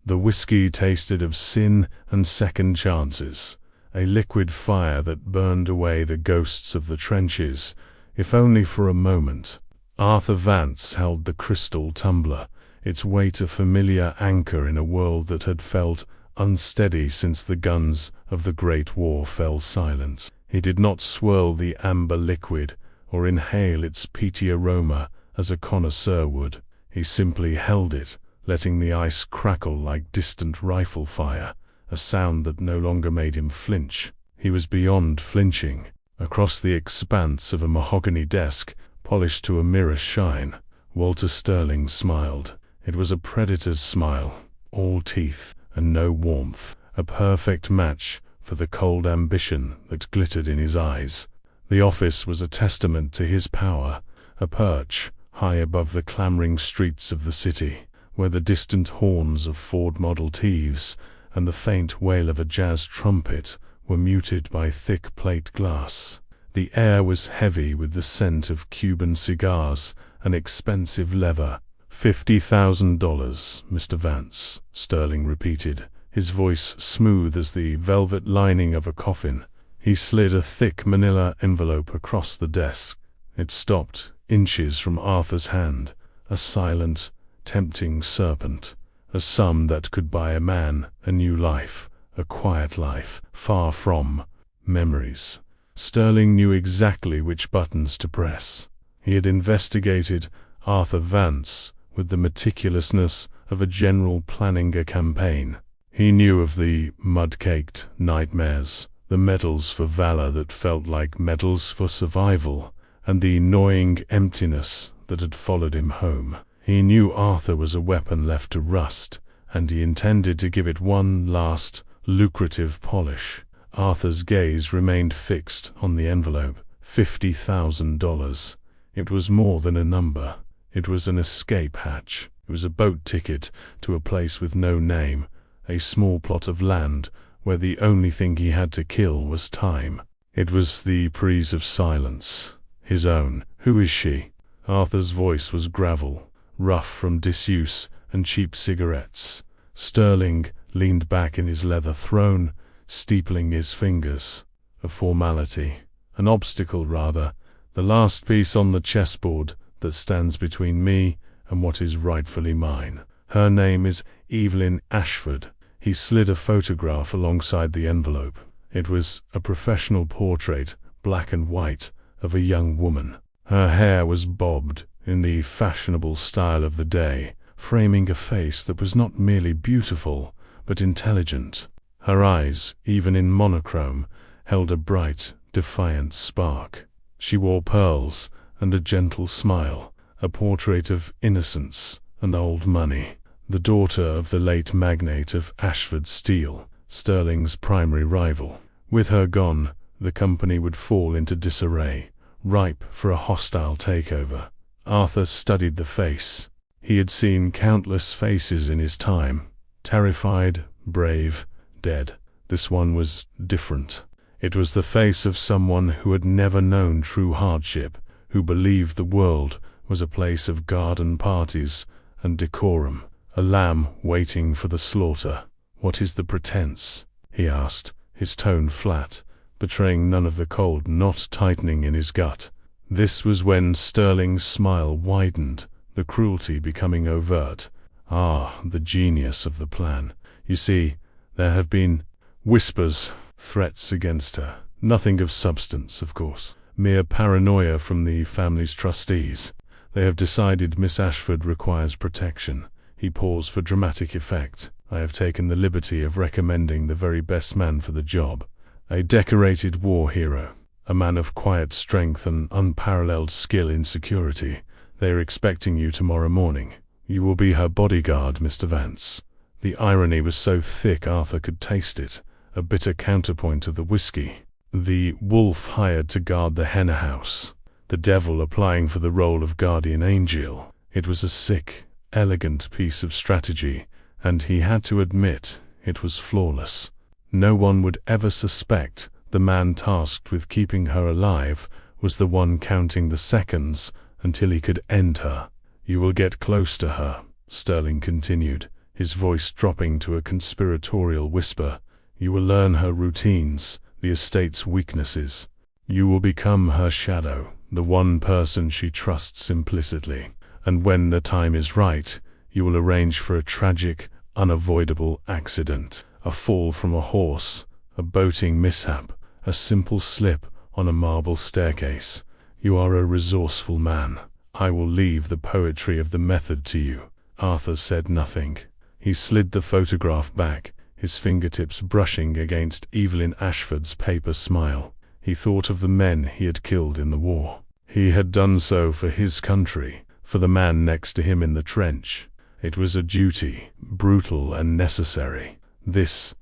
The whiskey tasted of sin and second chances, a liquid fire that burned away the ghosts of the trenches, if only for a moment. Arthur Vance held the crystal tumbler, its weight a familiar anchor in a world that had felt unsteady since the guns of the Great War fell silent. He did not swirl the amber liquid or inhale its peaty aroma as a connoisseur would. He simply held it, letting the ice crackle like distant rifle fire, a sound that no longer made him flinch. He was beyond flinching. Across the expanse of a mahogany desk, polished to a mirror shine, Walter Sterling smiled. It was a predator's smile, all teeth and no warmth, a perfect match for the cold ambition that glittered in his eyes. The office was a testament to his power, a perch high above the clamoring streets of the city, where the distant horns of Ford Model Ts and the faint wail of a jazz trumpet were muted by thick plate glass. The air was heavy with the scent of Cuban cigars and expensive leather. $50,000, Mr. Vance, Sterling repeated, his voice smooth as the velvet lining of a coffin. He slid a thick manila envelope across the desk. It stopped inches from Arthur's hand, a silent, tempting serpent, a sum that could buy a man a new life, a quiet life, far from memories. Sterling knew exactly which buttons to press. He had investigated Arthur Vance with the meticulousness of a general planning a campaign. He knew of the mud-caked nightmares, the medals for valor that felt like medals for survival, and the gnawing emptiness that had followed him home. He knew Arthur was a weapon left to rust, and he intended to give it one last, lucrative polish. Arthur's gaze remained fixed on the envelope. $50,000. It was more than a number. It was an escape hatch. It was a boat ticket to a place with no name, a small plot of land where the only thing he had to kill was time. It was the prize of silence, his own. "Who is she?" Arthur's voice was gravel, rough from disuse and cheap cigarettes. Sterling leaned back in his leather throne, steepling his fingers. A formality, an obstacle rather, the last piece on the chessboard that stands between me and what is rightfully mine. Her name is Evelyn Ashford. He slid a photograph alongside the envelope. It was a professional portrait, black and white, of a young woman. Her hair was bobbed in the fashionable style of the day, framing a face that was not merely beautiful, but intelligent. Her eyes, even in monochrome, held a bright, defiant spark. She wore pearls and a gentle smile, a portrait of innocence and old money. The daughter of the late magnate of Ashford Steel, Sterling's primary rival. With her gone, the company would fall into disarray, ripe for a hostile takeover. Arthur studied the face. He had seen countless faces in his time, terrified, brave, dead. This one was different. It was the face of someone who had never known true hardship, who believed the world was a place of garden parties and decorum, a lamb waiting for the slaughter. "What is the pretense?" he asked, his tone flat, betraying none of the cold knot tightening in his gut. This was when Sterling's smile widened, the cruelty becoming overt. "Ah, the genius of the plan. You see, there have been whispers, threats against her. Nothing of substance, of course. Mere paranoia from the family's trustees. They have decided Miss Ashford requires protection." He paused for dramatic effect. "I have taken the liberty of recommending the very best man for the job. A decorated war hero, a man of quiet strength and unparalleled skill in security. They are expecting you tomorrow morning. You will be her bodyguard, Mr. Vance." The irony was so thick Arthur could taste it, a bitter counterpoint of the whiskey. The wolf hired to guard the hen house, the devil applying for the role of guardian angel. It was a sick, elegant piece of strategy, and he had to admit it was flawless. No one would ever suspect the man tasked with keeping her alive was the one counting the seconds until he could end her. "You will get close to her," Sterling continued, his voice dropping to a conspiratorial whisper. "You will learn her routines, the estate's weaknesses. You will become her shadow, the one person she trusts implicitly. And when the time is right, you will arrange for a tragic, unavoidable accident. A fall from a horse, a boating mishap, a simple slip on a marble staircase. You are a resourceful man. I will leave the poetry of the method to you." Arthur said nothing. He slid the photograph back, his fingertips brushing against Evelyn Ashford's paper smile. He thought of the men he had killed in the war. He had done so for his country, for the man next to him in the trench. It was a duty, brutal and necessary. This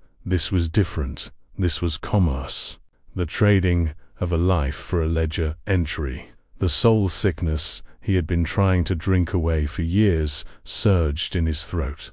was different. This was commerce. The trading of a life for a ledger entry. The soul sickness he had been trying to drink away for years surged in his throat.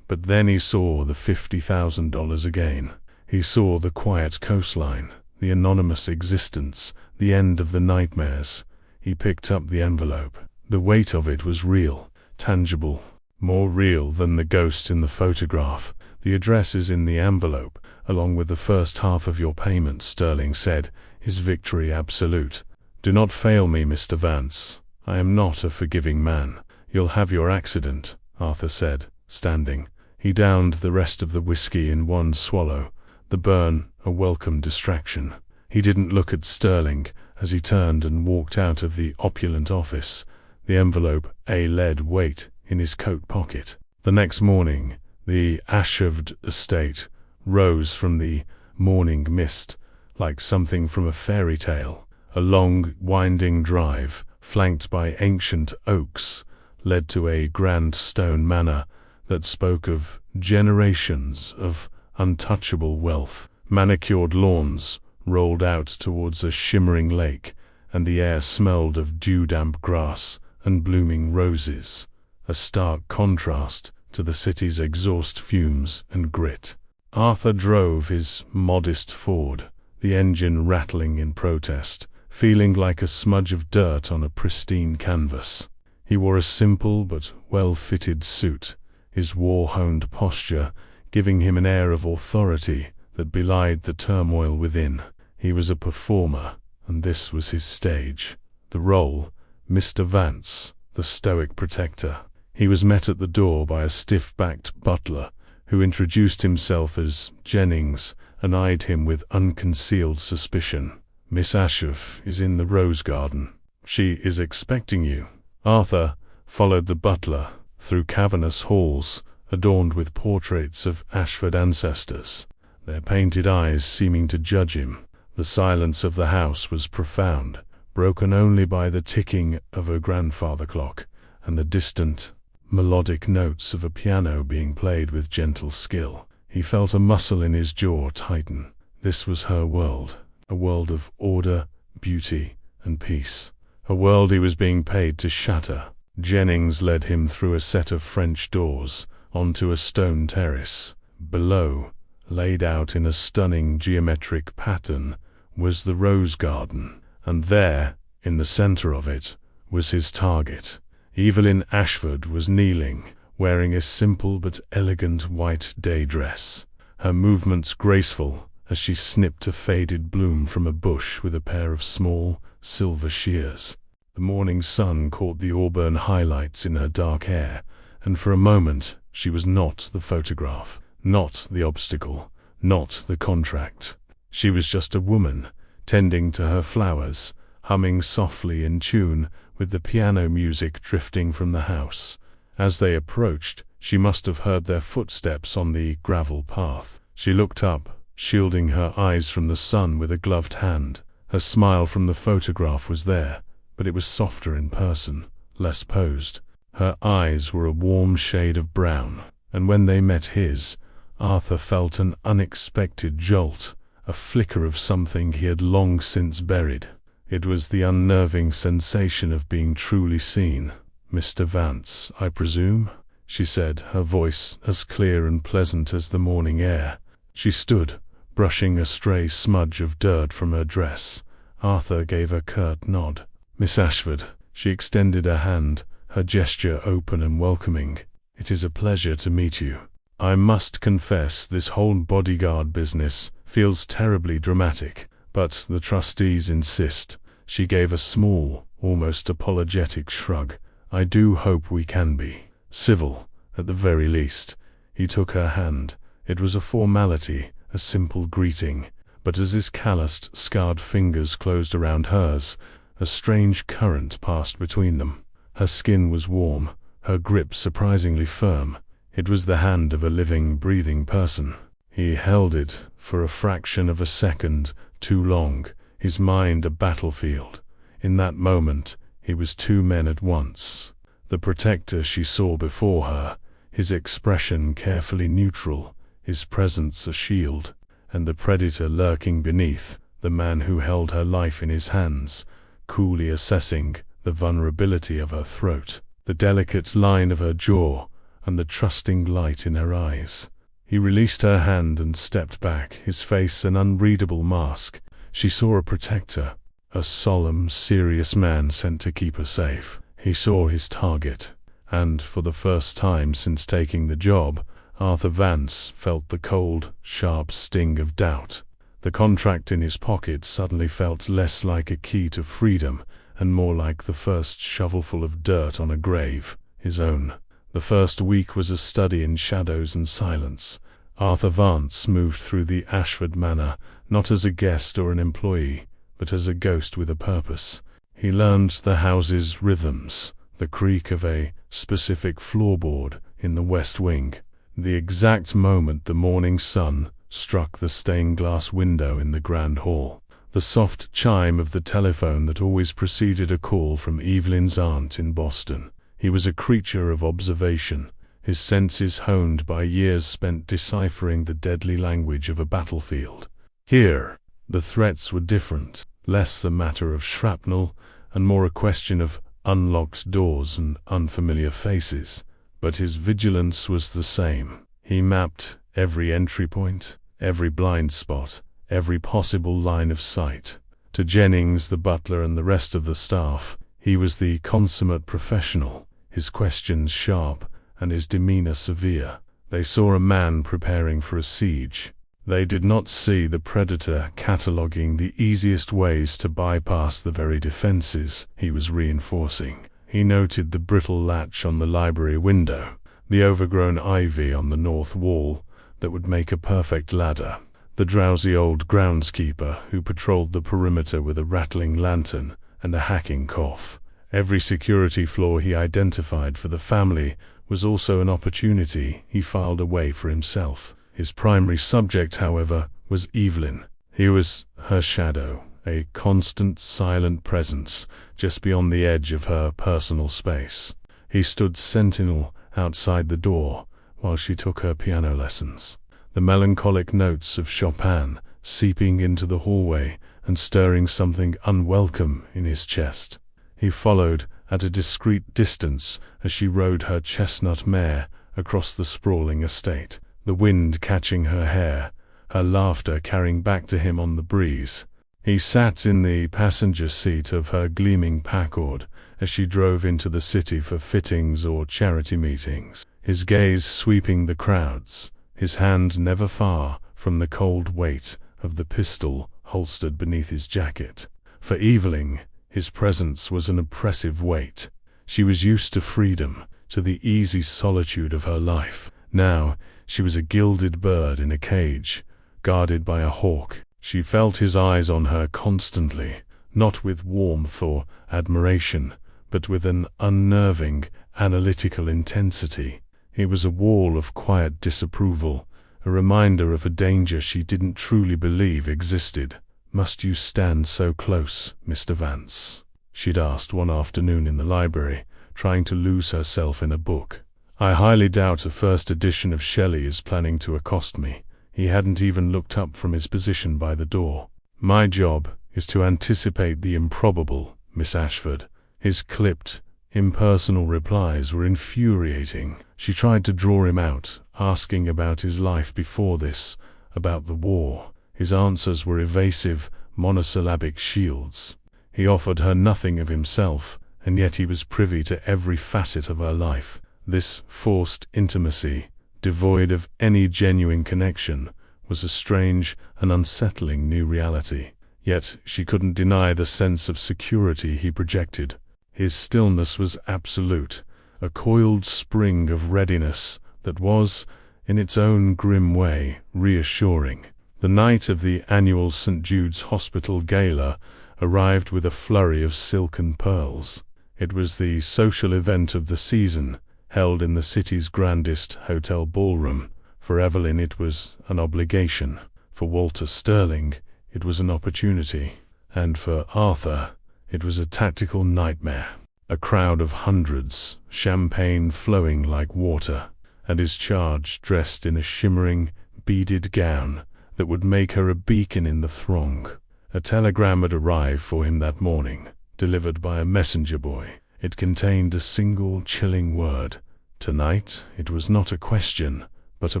But then he saw the $50,000 again. He saw the quiet coastline, the anonymous existence, the end of the nightmares. He picked up the envelope. The weight of it was real, tangible, more real than the ghost in the photograph. "The address is in the envelope, along with the first half of your payment," Sterling said, his victory absolute. "Do not fail me, Mr. Vance. I am not a forgiving man." "You'll have your accident," Arthur said, standing. He downed the rest of the whiskey in one swallow, the burn a welcome distraction. He didn't look at Sterling as he turned and walked out of the opulent office, the envelope a lead weight in his coat pocket. The next morning, the Ashford estate rose from the morning mist like something from a fairy tale. A long, winding drive, flanked by ancient oaks, led to a grand stone manor that spoke of generations of untouchable wealth. Manicured lawns rolled out towards a shimmering lake, and the air smelled of dew-damp grass and blooming roses, a stark contrast to the city's exhaust fumes and grit. Arthur drove his modest Ford, the engine rattling in protest, feeling like a smudge of dirt on a pristine canvas. He wore a simple but well-fitted suit, his war-honed posture giving him an air of authority that belied the turmoil within. He was a performer, and this was his stage. The role, Mr. Vance, the stoic protector. He was met at the door by a stiff-backed butler, who introduced himself as Jennings and eyed him with unconcealed suspicion. "Miss Ashford is in the rose garden. She is expecting you." Arthur followed the butler through cavernous halls adorned with portraits of Ashford ancestors, their painted eyes seeming to judge him. The silence of the house was profound, broken only by the ticking of a grandfather clock and the distant, melodic notes of a piano being played with gentle skill. He felt a muscle in his jaw tighten. This was her world, a world of order, beauty, and peace. A world he was being paid to shatter. Jennings led him through a set of French doors, onto a stone terrace. Below, laid out in a stunning geometric pattern, was the rose garden, and there, in the center of it, was his target. Evelyn Ashford was kneeling, wearing a simple but elegant white day dress, her movements graceful as she snipped a faded bloom from a bush with a pair of small, silver shears. The morning sun caught the auburn highlights in her dark hair, and for a moment she was not the photograph, not the obstacle, not the contract. She was just a woman, tending to her flowers, humming softly in tune with the piano music drifting from the house. As they approached, she must have heard their footsteps on the gravel path. She looked up, shielding her eyes from the sun with a gloved hand. Her smile from the photograph was there, but it was softer in person, less posed. Her eyes were a warm shade of brown, and when they met his, Arthur felt an unexpected jolt, a flicker of something he had long since buried. It was the unnerving sensation of being truly seen. "Mr. Vance, I presume?" she said, her voice as clear and pleasant as the morning air. She stood, brushing a stray smudge of dirt from her dress. Arthur gave a curt nod. "Miss Ashford." She extended her hand, her gesture open and welcoming. "It is a pleasure to meet you. I must confess this whole bodyguard business feels terribly dramatic, but the trustees insist." She gave a small, almost apologetic shrug. "I do hope we can be civil, at the very least." He took her hand. It was a formality, a simple greeting, but as his calloused, scarred fingers closed around hers, a strange current passed between them. Her skin was warm, her grip surprisingly firm. It was the hand of a living, breathing person. He held it for a fraction of a second, too long, his mind a battlefield. In that moment, he was two men at once. The protector she saw before her, his expression carefully neutral, his presence a shield, and the predator lurking beneath, the man who held her life in his hands, coolly assessing the vulnerability of her throat, the delicate line of her jaw, and the trusting light in her eyes. He released her hand and stepped back, his face an unreadable mask. She saw a protector, a solemn, serious man sent to keep her safe. He saw his target, and for the first time since taking the job, Arthur Vance felt the cold, sharp sting of doubt. The contract in his pocket suddenly felt less like a key to freedom and more like the first shovelful of dirt on a grave, his own. The first week was a study in shadows and silence. Arthur Vance moved through the Ashford manor, not as a guest or an employee, but as a ghost with a purpose. He learned the house's rhythms, the creak of a specific floorboard in the west wing, the exact moment the morning sun struck the stained-glass window in the grand hall, the soft chime of the telephone that always preceded a call from Evelyn's aunt in Boston. He was a creature of observation, his senses honed by years spent deciphering the deadly language of a battlefield. Here, the threats were different, less a matter of shrapnel and more a question of unlocked doors and unfamiliar faces. But his vigilance was the same. He mapped every entry point, every blind spot, every possible line of sight. To Jennings, the butler, and the rest of the staff, he was the consummate professional, his questions sharp and his demeanor severe. They saw a man preparing for a siege. They did not see the predator cataloging the easiest ways to bypass the very defenses he was reinforcing. He noted the brittle latch on the library window, the overgrown ivy on the north wall that would make a perfect ladder, the drowsy old groundskeeper who patrolled the perimeter with a rattling lantern and a hacking cough. Every security flaw he identified for the family was also an opportunity he filed away for himself. His primary subject, however, was Evelyn. He was her shadow, a constant, silent presence just beyond the edge of her personal space. He stood sentinel outside the door while she took her piano lessons, the melancholic notes of Chopin seeping into the hallway and stirring something unwelcome in his chest. He followed at a discreet distance as she rode her chestnut mare across the sprawling estate, the wind catching her hair, her laughter carrying back to him on the breeze. He sat in the passenger seat of her gleaming Packard as she drove into the city for fittings or charity meetings, his gaze sweeping the crowds, his hand never far from the cold weight of the pistol holstered beneath his jacket. For Evelyn, his presence was an oppressive weight. She was used to freedom, to the easy solitude of her life. Now, she was a gilded bird in a cage, guarded by a hawk. She felt his eyes on her constantly, not with warmth or admiration, but with an unnerving, analytical intensity. He was a wall of quiet disapproval, a reminder of a danger she didn't truly believe existed. "Must you stand so close, Mr. Vance?" she'd asked one afternoon in the library, trying to lose herself in a book. "I highly doubt a first edition of Shelley is planning to accost me." He hadn't even looked up from his position by the door. "My job is to anticipate the improbable, Miss Ashford." His clipped, impersonal replies were infuriating. She tried to draw him out, asking about his life before this, about the war. His answers were evasive, monosyllabic shields. He offered her nothing of himself, and yet he was privy to every facet of her life. This forced intimacy, devoid of any genuine connection, was a strange and unsettling new reality. Yet she couldn't deny the sense of security he projected. His stillness was absolute, a coiled spring of readiness that was, in its own grim way, reassuring. The night of the annual St. Jude's Hospital Gala arrived with a flurry of silken pearls. It was the social event of the season, held in the city's grandest hotel ballroom. For Evelyn it was an obligation. For Walter Sterling it was an opportunity. And for Arthur it was a tactical nightmare. A crowd of hundreds, champagne flowing like water, and his charge dressed in a shimmering, beaded gown that would make her a beacon in the throng. A telegram had arrived for him that morning, delivered by a messenger boy. It contained a single chilling word. Tonight it was not a question, but a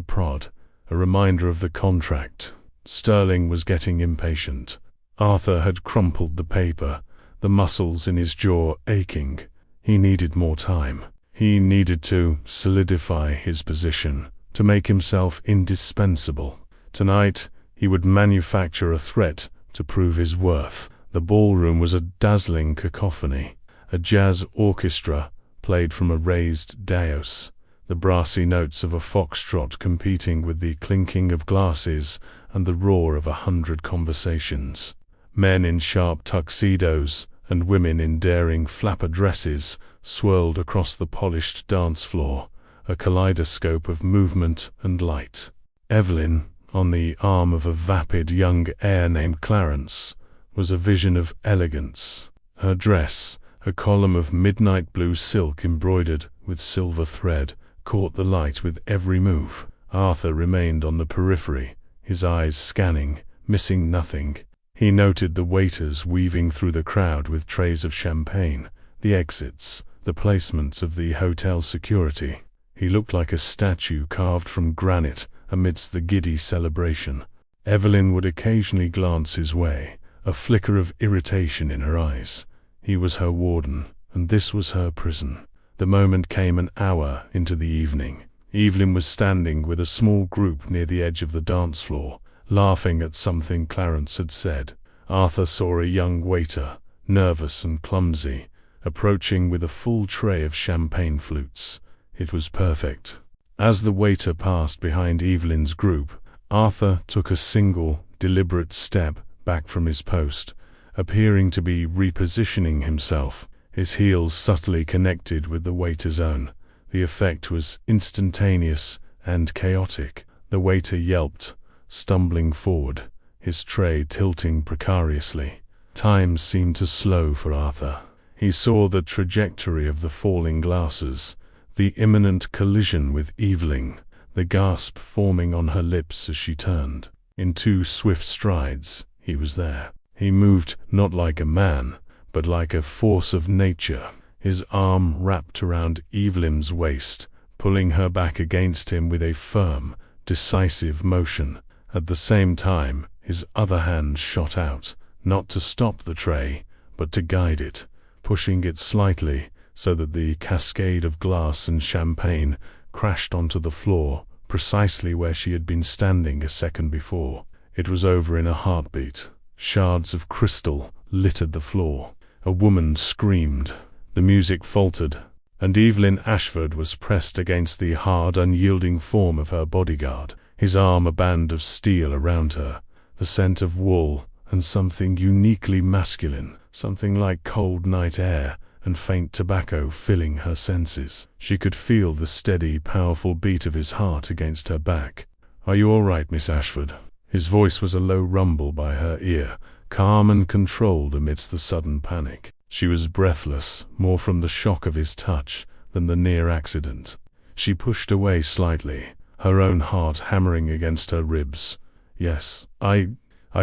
prod, a reminder of the contract. Sterling was getting impatient. Arthur had crumpled the paper, the muscles in his jaw aching. He needed more time. He needed to solidify his position, to make himself indispensable. Tonight he would manufacture a threat to prove his worth. The ballroom was a dazzling cacophony. A jazz orchestra played from a raised dais, the brassy notes of a foxtrot competing with the clinking of glasses and the roar of 100 conversations. Men in sharp tuxedos and women in daring flapper dresses swirled across the polished dance floor, a kaleidoscope of movement and light. Evelyn, on the arm of a vapid young heir named Clarence, was a vision of elegance. Her dress, a column of midnight blue silk embroidered with silver thread, caught the light with every move. Arthur remained on the periphery, his eyes scanning, missing nothing. He noted the waiters weaving through the crowd with trays of champagne, the exits, the placements of the hotel security. He looked like a statue carved from granite amidst the giddy celebration. Evelyn would occasionally glance his way, a flicker of irritation in her eyes. He was her warden, and this was her prison. The moment came an hour into the evening. Evelyn was standing with a small group near the edge of the dance floor, laughing at something Clarence had said. Arthur saw a young waiter, nervous and clumsy, approaching with a full tray of champagne flutes. It was perfect. As the waiter passed behind Evelyn's group, Arthur took a single, deliberate step back from his post, appearing to be repositioning himself, his heels subtly connected with the waiter's own. The effect was instantaneous and chaotic. The waiter yelped, stumbling forward, his tray tilting precariously. Time seemed to slow for Arthur. He saw the trajectory of the falling glasses, the imminent collision with Evelyn, the gasp forming on her lips as she turned. In 2 swift strides, he was there. He moved not like a man, but like a force of nature. His arm wrapped around Evelyn's waist, pulling her back against him with a firm, decisive motion. At the same time, his other hand shot out, not to stop the tray, but to guide it, pushing it slightly so that the cascade of glass and champagne crashed onto the floor, precisely where she had been standing a second before. It was over in a heartbeat. Shards of crystal littered the floor. A woman screamed. The music faltered, and Evelyn Ashford was pressed against the hard, unyielding form of her bodyguard, his arm a band of steel around her, the scent of wool and something uniquely masculine, something like cold night air and faint tobacco filling her senses. She could feel the steady, powerful beat of his heart against her back. "Are you all right, Miss Ashford?" His voice was a low rumble by her ear, calm and controlled amidst the sudden panic. She was breathless, more from the shock of his touch than the near accident. She pushed away slightly, her own heart hammering against her ribs. "Yes, I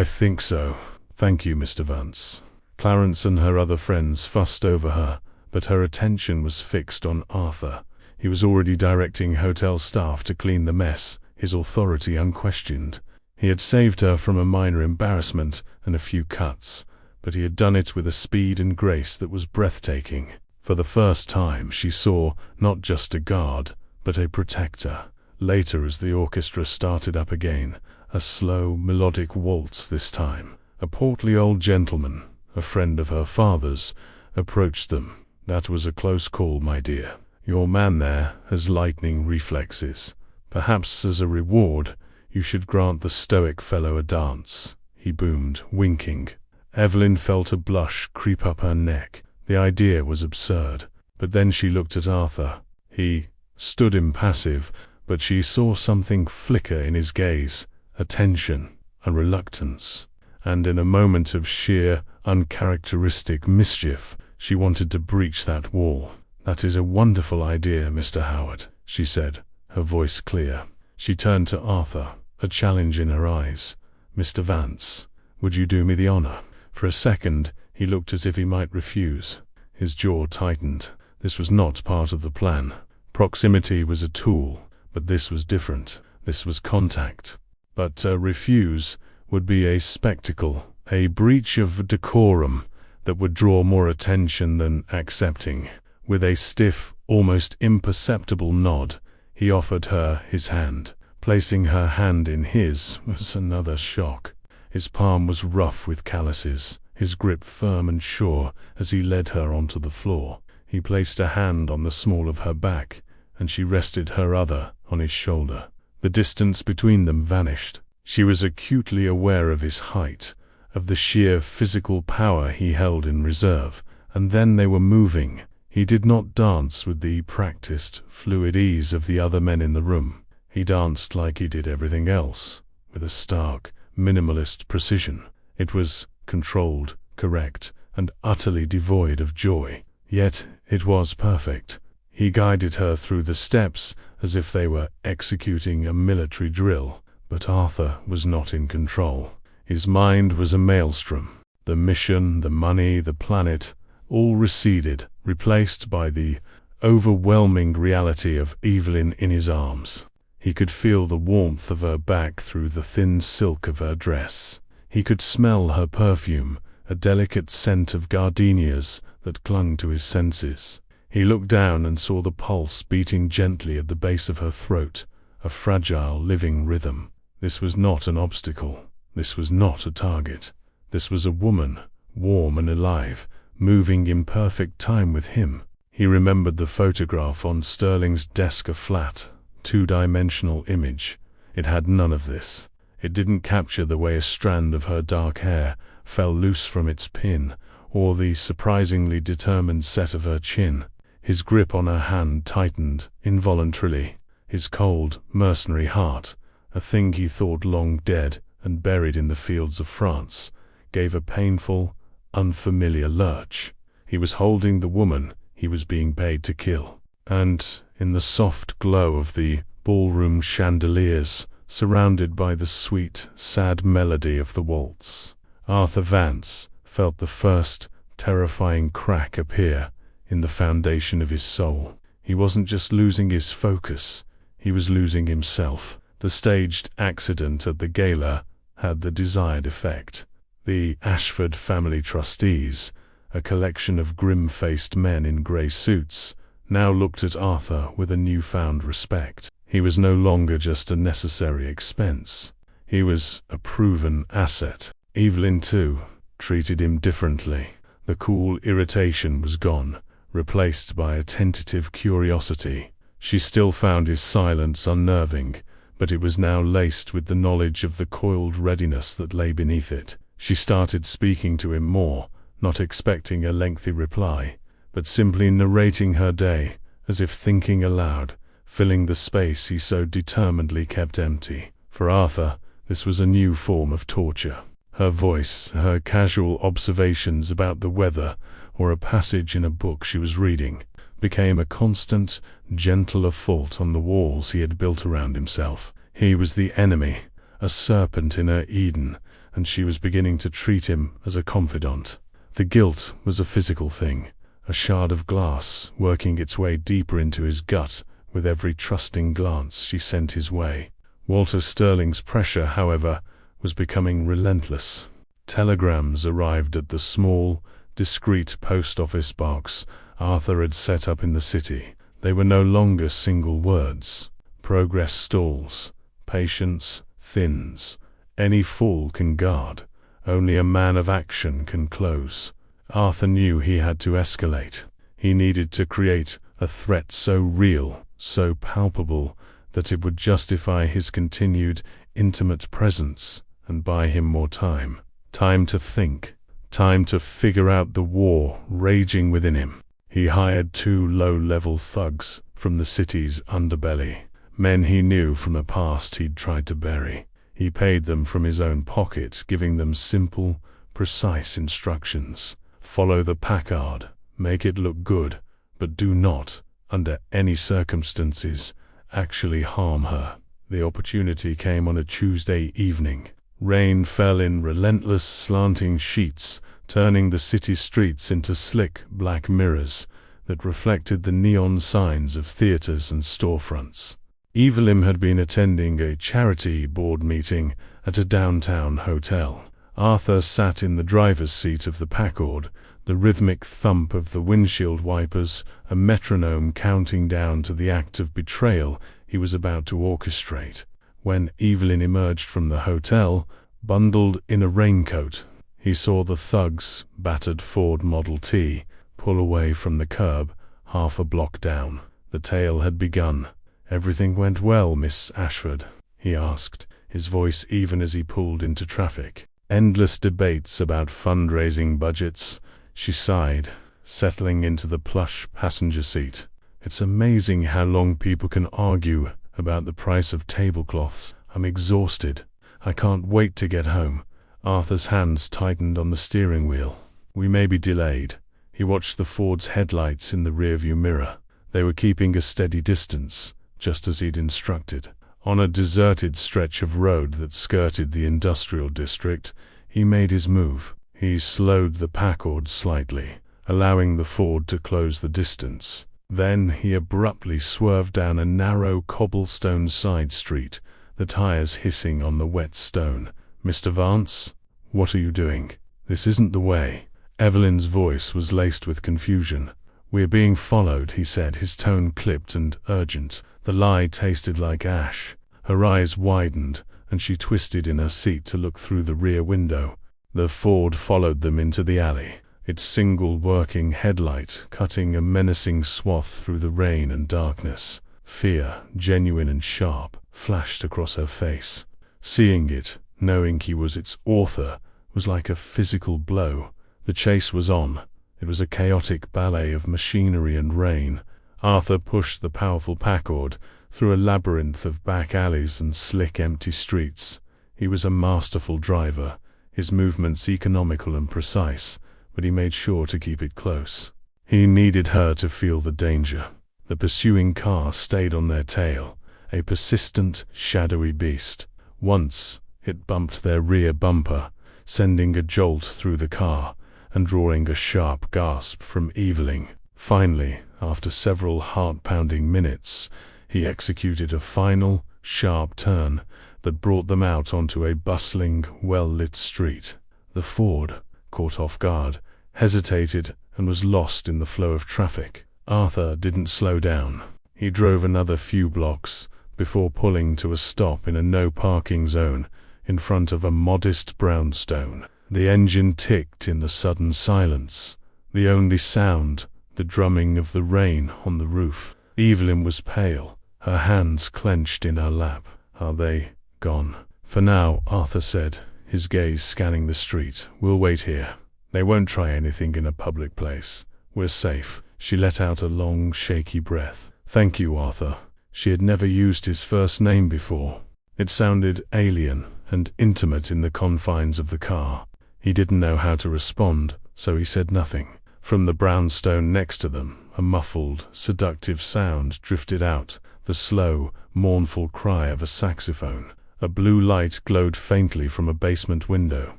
think so. Thank you, Mr. Vance." Clarence and her other friends fussed over her, but her attention was fixed on Arthur. He was already directing hotel staff to clean the mess, his authority unquestioned. He had saved her from a minor embarrassment and a few cuts, but he had done it with a speed and grace that was breathtaking. For the first time she saw not just a guard, but a protector. Later, as the orchestra started up again, a slow, melodic waltz this time, a portly old gentleman, a friend of her father's, approached them. "That was a close call, my dear. Your man there has lightning reflexes. Perhaps as a reward, you should grant the stoic fellow a dance," he boomed, winking. Evelyn felt a blush creep up her neck. The idea was absurd. But then she looked at Arthur. He stood impassive, but she saw something flicker in his gaze, a tension, a reluctance. And in a moment of sheer, uncharacteristic mischief, she wanted to breach that wall. "That is a wonderful idea, Mr. Howard," she said, her voice clear. She turned to Arthur, a challenge in her eyes. "Mr. Vance, would you do me the honor?" For a second, he looked as if he might refuse. His jaw tightened. This was not part of the plan. Proximity was a tool, but this was different. This was contact. But to refuse would be a spectacle, a breach of decorum that would draw more attention than accepting. With a stiff, almost imperceptible nod, he offered her his hand. Placing her hand in his was another shock. His palm was rough with calluses, his grip firm and sure as he led her onto the floor. He placed a hand on the small of her back, and she rested her other on his shoulder. The distance between them vanished. She was acutely aware of his height, of the sheer physical power he held in reserve, and then they were moving. He did not dance with the practiced, fluid ease of the other men in the room. He danced like he did everything else, with a stark, minimalist precision. It was controlled, correct, and utterly devoid of joy. Yet it was perfect. He guided her through the steps as if they were executing a military drill, but Arthur was not in control. His mind was a maelstrom. The mission, the money, the planet, all receded, replaced by the overwhelming reality of Evelyn in his arms. He could feel the warmth of her back through the thin silk of her dress. He could smell her perfume, a delicate scent of gardenias that clung to his senses. He looked down and saw the pulse beating gently at the base of her throat, a fragile, living rhythm. This was not an obstacle. This was not a target. This was a woman, warm and alive, moving in perfect time with him. He remembered the photograph on Sterling's desk, a flat, two-dimensional image. It had none of this. It didn't capture the way a strand of her dark hair fell loose from its pin, or the surprisingly determined set of her chin. His grip on her hand tightened, involuntarily. His cold, mercenary heart, a thing he thought long dead and buried in the fields of France, gave a painful, unfamiliar lurch. He was holding the woman he was being paid to kill. And, in the soft glow of the ballroom chandeliers, surrounded by the sweet, sad melody of the waltz, Arthur Vance felt the first terrifying crack appear in the foundation of his soul. He wasn't just losing his focus, he was losing himself. The staged accident at the gala had the desired effect. The Ashford family trustees, a collection of grim-faced men in grey suits, now looked at Arthur with a newfound respect. He was no longer just a necessary expense. He was a proven asset. Evelyn, too, treated him differently. The cool irritation was gone, replaced by a tentative curiosity. She still found his silence unnerving, but it was now laced with the knowledge of the coiled readiness that lay beneath it. She started speaking to him more, not expecting a lengthy reply, but simply narrating her day, as if thinking aloud, filling the space he so determinedly kept empty. For Arthur, this was a new form of torture. Her voice, her casual observations about the weather, or a passage in a book she was reading, became a constant, gentle assault on the walls he had built around himself. He was the enemy, a serpent in her Eden, and she was beginning to treat him as a confidant. The guilt was a physical thing, a shard of glass working its way deeper into his gut with every trusting glance she sent his way. Walter Sterling's pressure, however, was becoming relentless. Telegrams arrived at the small, discreet post office box Arthur had set up in the city. They were no longer single words. Progress stalls. Patience thins. Any fool can guard. Only a man of action can close. Arthur knew he had to escalate. He needed to create a threat so real, so palpable, that it would justify his continued, intimate presence and buy him more time. Time to think. Time to figure out the war raging within him. He hired 2 low-level thugs from the city's underbelly, men he knew from a past he'd tried to bury. He paid them from his own pocket, giving them simple, precise instructions. Follow the Packard, make it look good, but do not, under any circumstances, actually harm her. The opportunity came on a Tuesday evening. Rain fell in relentless slanting sheets, turning the city streets into slick black mirrors that reflected the neon signs of theaters and storefronts. Evelyn had been attending a charity board meeting at a downtown hotel. Arthur sat in the driver's seat of the Packard, the rhythmic thump of the windshield wipers, a metronome counting down to the act of betrayal he was about to orchestrate. When Evelyn emerged from the hotel, bundled in a raincoat, he saw the thug's battered Ford Model T pull away from the curb, half a block down. The tale had begun. "Everything went well, Miss Ashford?" he asked, his voice even as he pulled into traffic. "Endless debates about fundraising budgets," she sighed, settling into the plush passenger seat. "It's amazing how long people can argue about the price of tablecloths. I'm exhausted. I can't wait to get home." Arthur's hands tightened on the steering wheel. "We may be delayed." He watched the Ford's headlights in the rearview mirror. They were keeping a steady distance, just as he'd instructed. On a deserted stretch of road that skirted the industrial district, he made his move. He slowed the Packard slightly, allowing the Ford to close the distance. Then he abruptly swerved down a narrow cobblestone side street, the tires hissing on the wet stone. "Mr. Vance, what are you doing? This isn't the way." Evelyn's voice was laced with confusion. "We're being followed," he said, his tone clipped and urgent. The lie tasted like ash. Her eyes widened, and she twisted in her seat to look through the rear window. The Ford followed them into the alley, its single working headlight cutting a menacing swath through the rain and darkness. Fear, genuine and sharp, flashed across her face. Seeing it, knowing he was its author, was like a physical blow. The chase was on. It was a chaotic ballet of machinery and rain. Arthur pushed the powerful Packard through a labyrinth of back alleys and slick empty streets. He was a masterful driver, his movements economical and precise, but he made sure to keep it close. He needed her to feel the danger. The pursuing car stayed on their tail, a persistent, shadowy beast. Once, it bumped their rear bumper, sending a jolt through the car and drawing a sharp gasp from Evelyn. Finally, after several heart-pounding minutes, he executed a final, sharp turn that brought them out onto a bustling, well-lit street. The Ford, caught off guard, hesitated and was lost in the flow of traffic. Arthur didn't slow down. He drove another few blocks before pulling to a stop in a no-parking zone in front of a modest brownstone. The engine ticked in the sudden silence. The only sound, the drumming of the rain on the roof. Evelyn was pale, her hands clenched in her lap. "Are they gone?" "For now," Arthur said, his gaze scanning the street. "We'll wait here. They won't try anything in a public place. We're safe." She let out a long, shaky breath. "Thank you, Arthur." She had never used his first name before. It sounded alien and intimate in the confines of the car. He didn't know how to respond, so he said nothing. From the brownstone next to them, a muffled, seductive sound drifted out, the slow, mournful cry of a saxophone. A blue light glowed faintly from a basement window.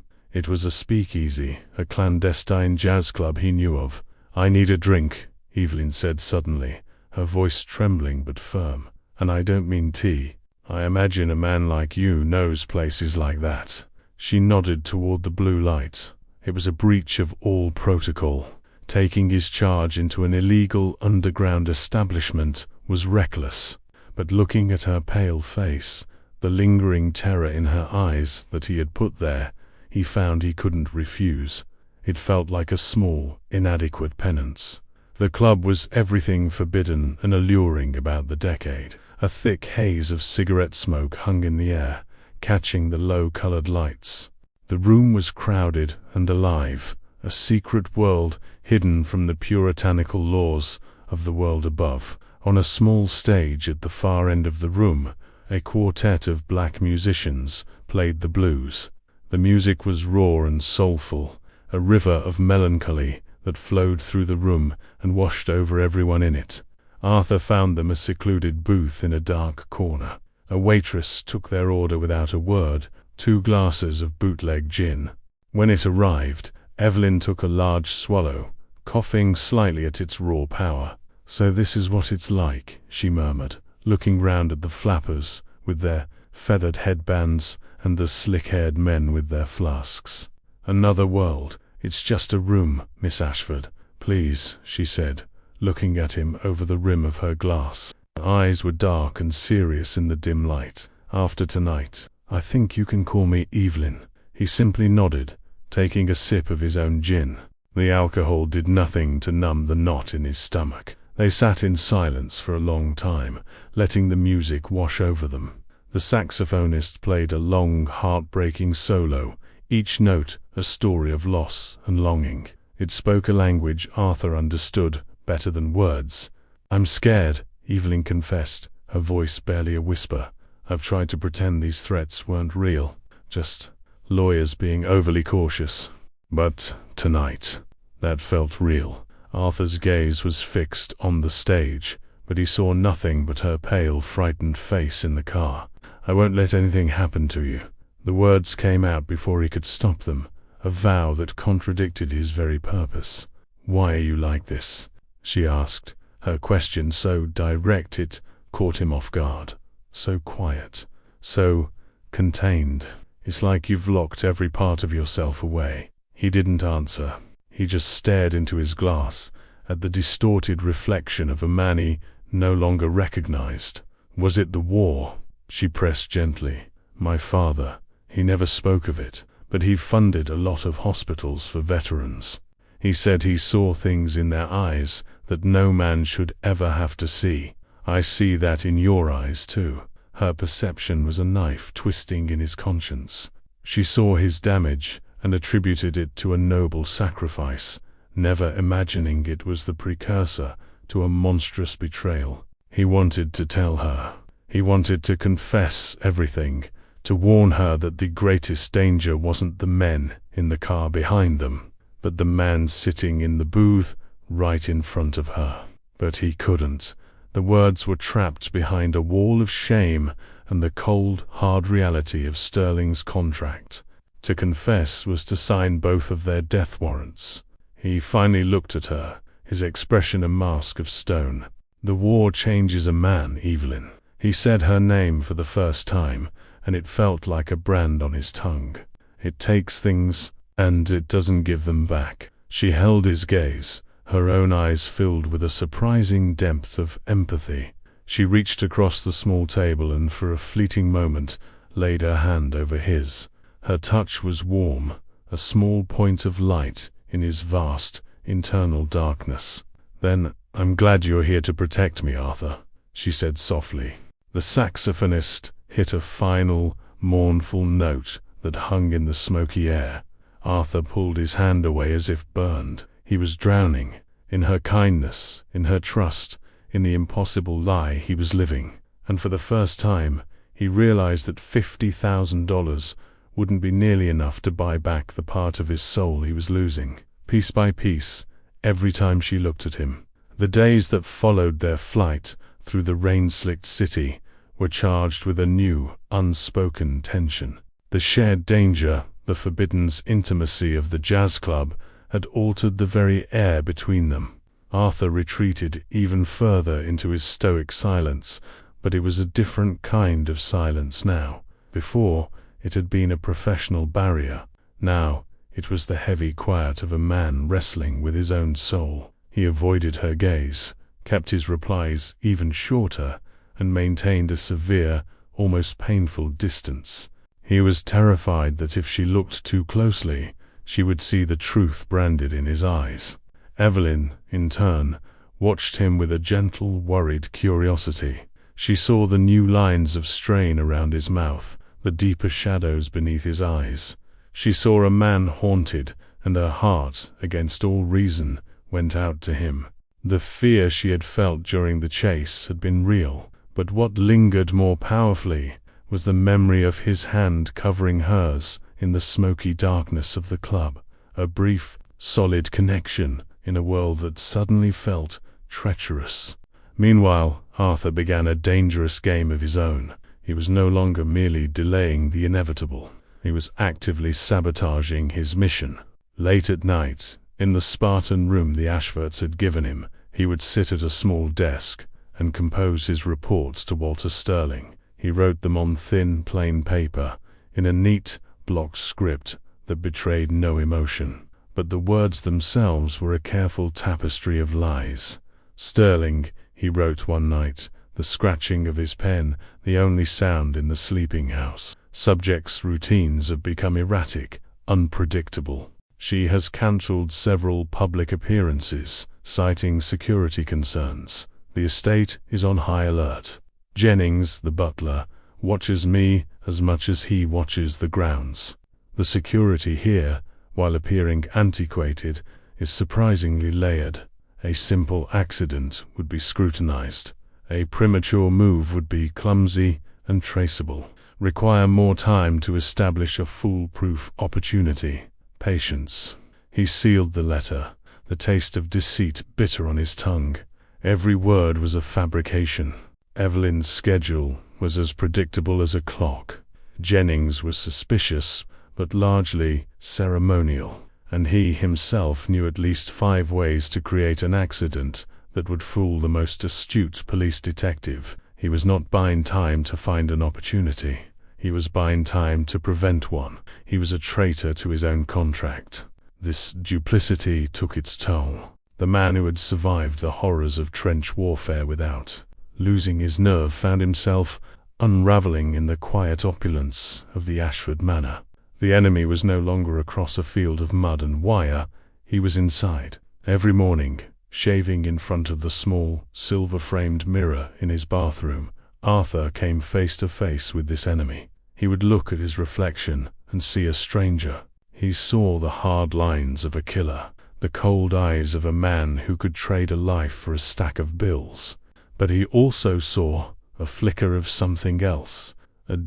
It was a speakeasy, a clandestine jazz club he knew of. "I need a drink," Evelyn said suddenly, her voice trembling but firm. "And I don't mean tea. I imagine a man like you knows places like that." She nodded toward the blue light. It was a breach of all protocol. Taking his charge into an illegal underground establishment was reckless, but looking at her pale face, the lingering terror in her eyes that he had put there, he found he couldn't refuse. It felt like a small, inadequate penance. The club was everything forbidden and alluring about the decade. A thick haze of cigarette smoke hung in the air, catching the low-colored lights. The room was crowded and alive, a secret world hidden from the puritanical laws of the world above. On a small stage at the far end of the room, a quartet of black musicians played the blues. The music was raw and soulful, a river of melancholy that flowed through the room and washed over everyone in it. Arthur found them a secluded booth in a dark corner. A waitress took their order without a word, 2 glasses of bootleg gin. When it arrived, Evelyn took a large swallow, coughing slightly at its raw power. "So this is what it's like," she murmured, looking round at the flappers with their feathered headbands and the slick-haired men with their flasks. "Another world. It's just a room, Miss Ashford. Please," she said, looking at him over the rim of her glass. Her eyes were dark and serious in the dim light. "After tonight, I think you can call me Evelyn." He simply nodded, taking a sip of his own gin. The alcohol did nothing to numb the knot in his stomach. They sat in silence for a long time, letting the music wash over them. The saxophonist played a long, heartbreaking solo, each note a story of loss and longing. It spoke a language Arthur understood better than words. "I'm scared," Evelyn confessed, her voice barely a whisper. "I've tried to pretend these threats weren't real, just lawyers being overly cautious. But tonight, that felt real." Arthur's gaze was fixed on the stage, but he saw nothing but her pale, frightened face in the car. "I won't let anything happen to you." The words came out before he could stop them, a vow that contradicted his very purpose. "Why are you like this?" she asked, her question so direct it caught him off guard. So quiet, so contained. "It's like you've locked every part of yourself away." He didn't answer. He just stared into his glass, at the distorted reflection of a man he no longer recognized. "Was it the war?" she pressed gently. "My father, he never spoke of it, but he funded a lot of hospitals for veterans. He said he saw things in their eyes that no man should ever have to see. I see that in your eyes too." Her perception was a knife twisting in his conscience. She saw his damage and attributed it to a noble sacrifice, never imagining it was the precursor to a monstrous betrayal. He wanted to tell her. He wanted to confess everything, to warn her that the greatest danger wasn't the men in the car behind them, but the man sitting in the booth right in front of her. But he couldn't. The words were trapped behind a wall of shame and the cold, hard reality of Sterling's contract. To confess was to sign both of their death warrants. He finally looked at her, his expression a mask of stone. "The war changes a man, Evelyn." He said her name for the first time, and it felt like a brand on his tongue. "It takes things, and it doesn't give them back." She held his gaze, her own eyes filled with a surprising depth of empathy. She reached across the small table and for a fleeting moment laid her hand over his. Her touch was warm, a small point of light in his vast, internal darkness. "Then, I'm glad you're here to protect me, Arthur," she said softly. The saxophonist hit a final, mournful note that hung in the smoky air. Arthur pulled his hand away as if burned. He was drowning, in her kindness, in her trust, in the impossible lie he was living. And for the first time, he realized that $50,000 wouldn't be nearly enough to buy back the part of his soul he was losing. Piece by piece, every time she looked at him. The days that followed their flight through the rain-slicked city were charged with a new, unspoken tension. The shared danger, the forbidden intimacy of the jazz club, had altered the very air between them. Arthur retreated even further into his stoic silence, but it was a different kind of silence now. Before, it had been a professional barrier. Now, It was the heavy quiet of a man wrestling with his own soul. He avoided her gaze, kept his replies even shorter, and maintained a severe, almost painful distance. He was terrified that if she looked too closely, she would see the truth branded in his eyes. Evelyn, in turn, watched him with a gentle, worried curiosity. She saw the new lines of strain around his mouth, the deeper shadows beneath his eyes. She saw a man haunted, and her heart, against all reason, went out to him. The fear she had felt during the chase had been real, but what lingered more powerfully was the memory of his hand covering hers in the smoky darkness of the club, a brief, solid connection in a world that suddenly felt treacherous. Meanwhile, Arthur began a dangerous game of his own. He was no longer merely delaying the inevitable. He was actively sabotaging his mission. Late at night, in the Spartan room the Ashfords had given him, he would sit at a small desk and compose his reports to Walter Sterling. He wrote them on thin, plain paper, in a neat, block script that betrayed no emotion. But the words themselves were a careful tapestry of lies. Sterling, he wrote one night, the scratching of his pen the only sound in the sleeping house. Subject's routines have become erratic, unpredictable. She has cancelled several public appearances, citing security concerns. The estate is on high alert. Jennings, the butler, watches me as much as he watches the grounds. The security here, while appearing antiquated, is surprisingly layered. A simple accident would be scrutinized. A premature move would be clumsy and traceable. Require more time to establish a foolproof opportunity. Patience. He sealed the letter, the taste of deceit bitter on his tongue. Every word was a fabrication. Evelyn's schedule was as predictable as a clock. Jennings was suspicious, but largely ceremonial, and he himself knew at least 5 ways to create an accident that would fool the most astute police detective. He was not buying time to find an opportunity. He was buying time to prevent one. He was a traitor to his own contract. This duplicity took its toll. The man who had survived the horrors of trench warfare without losing his nerve found himself unraveling in the quiet opulence of the Ashford manor. The enemy was no longer across a field of mud and wire. He was inside. Every morning, shaving in front of the small, silver-framed mirror in his bathroom, Arthur came face to face with this enemy. He would look at his reflection and see a stranger. He saw the hard lines of a killer, the cold eyes of a man who could trade a life for a stack of bills. But he also saw a flicker of something else, a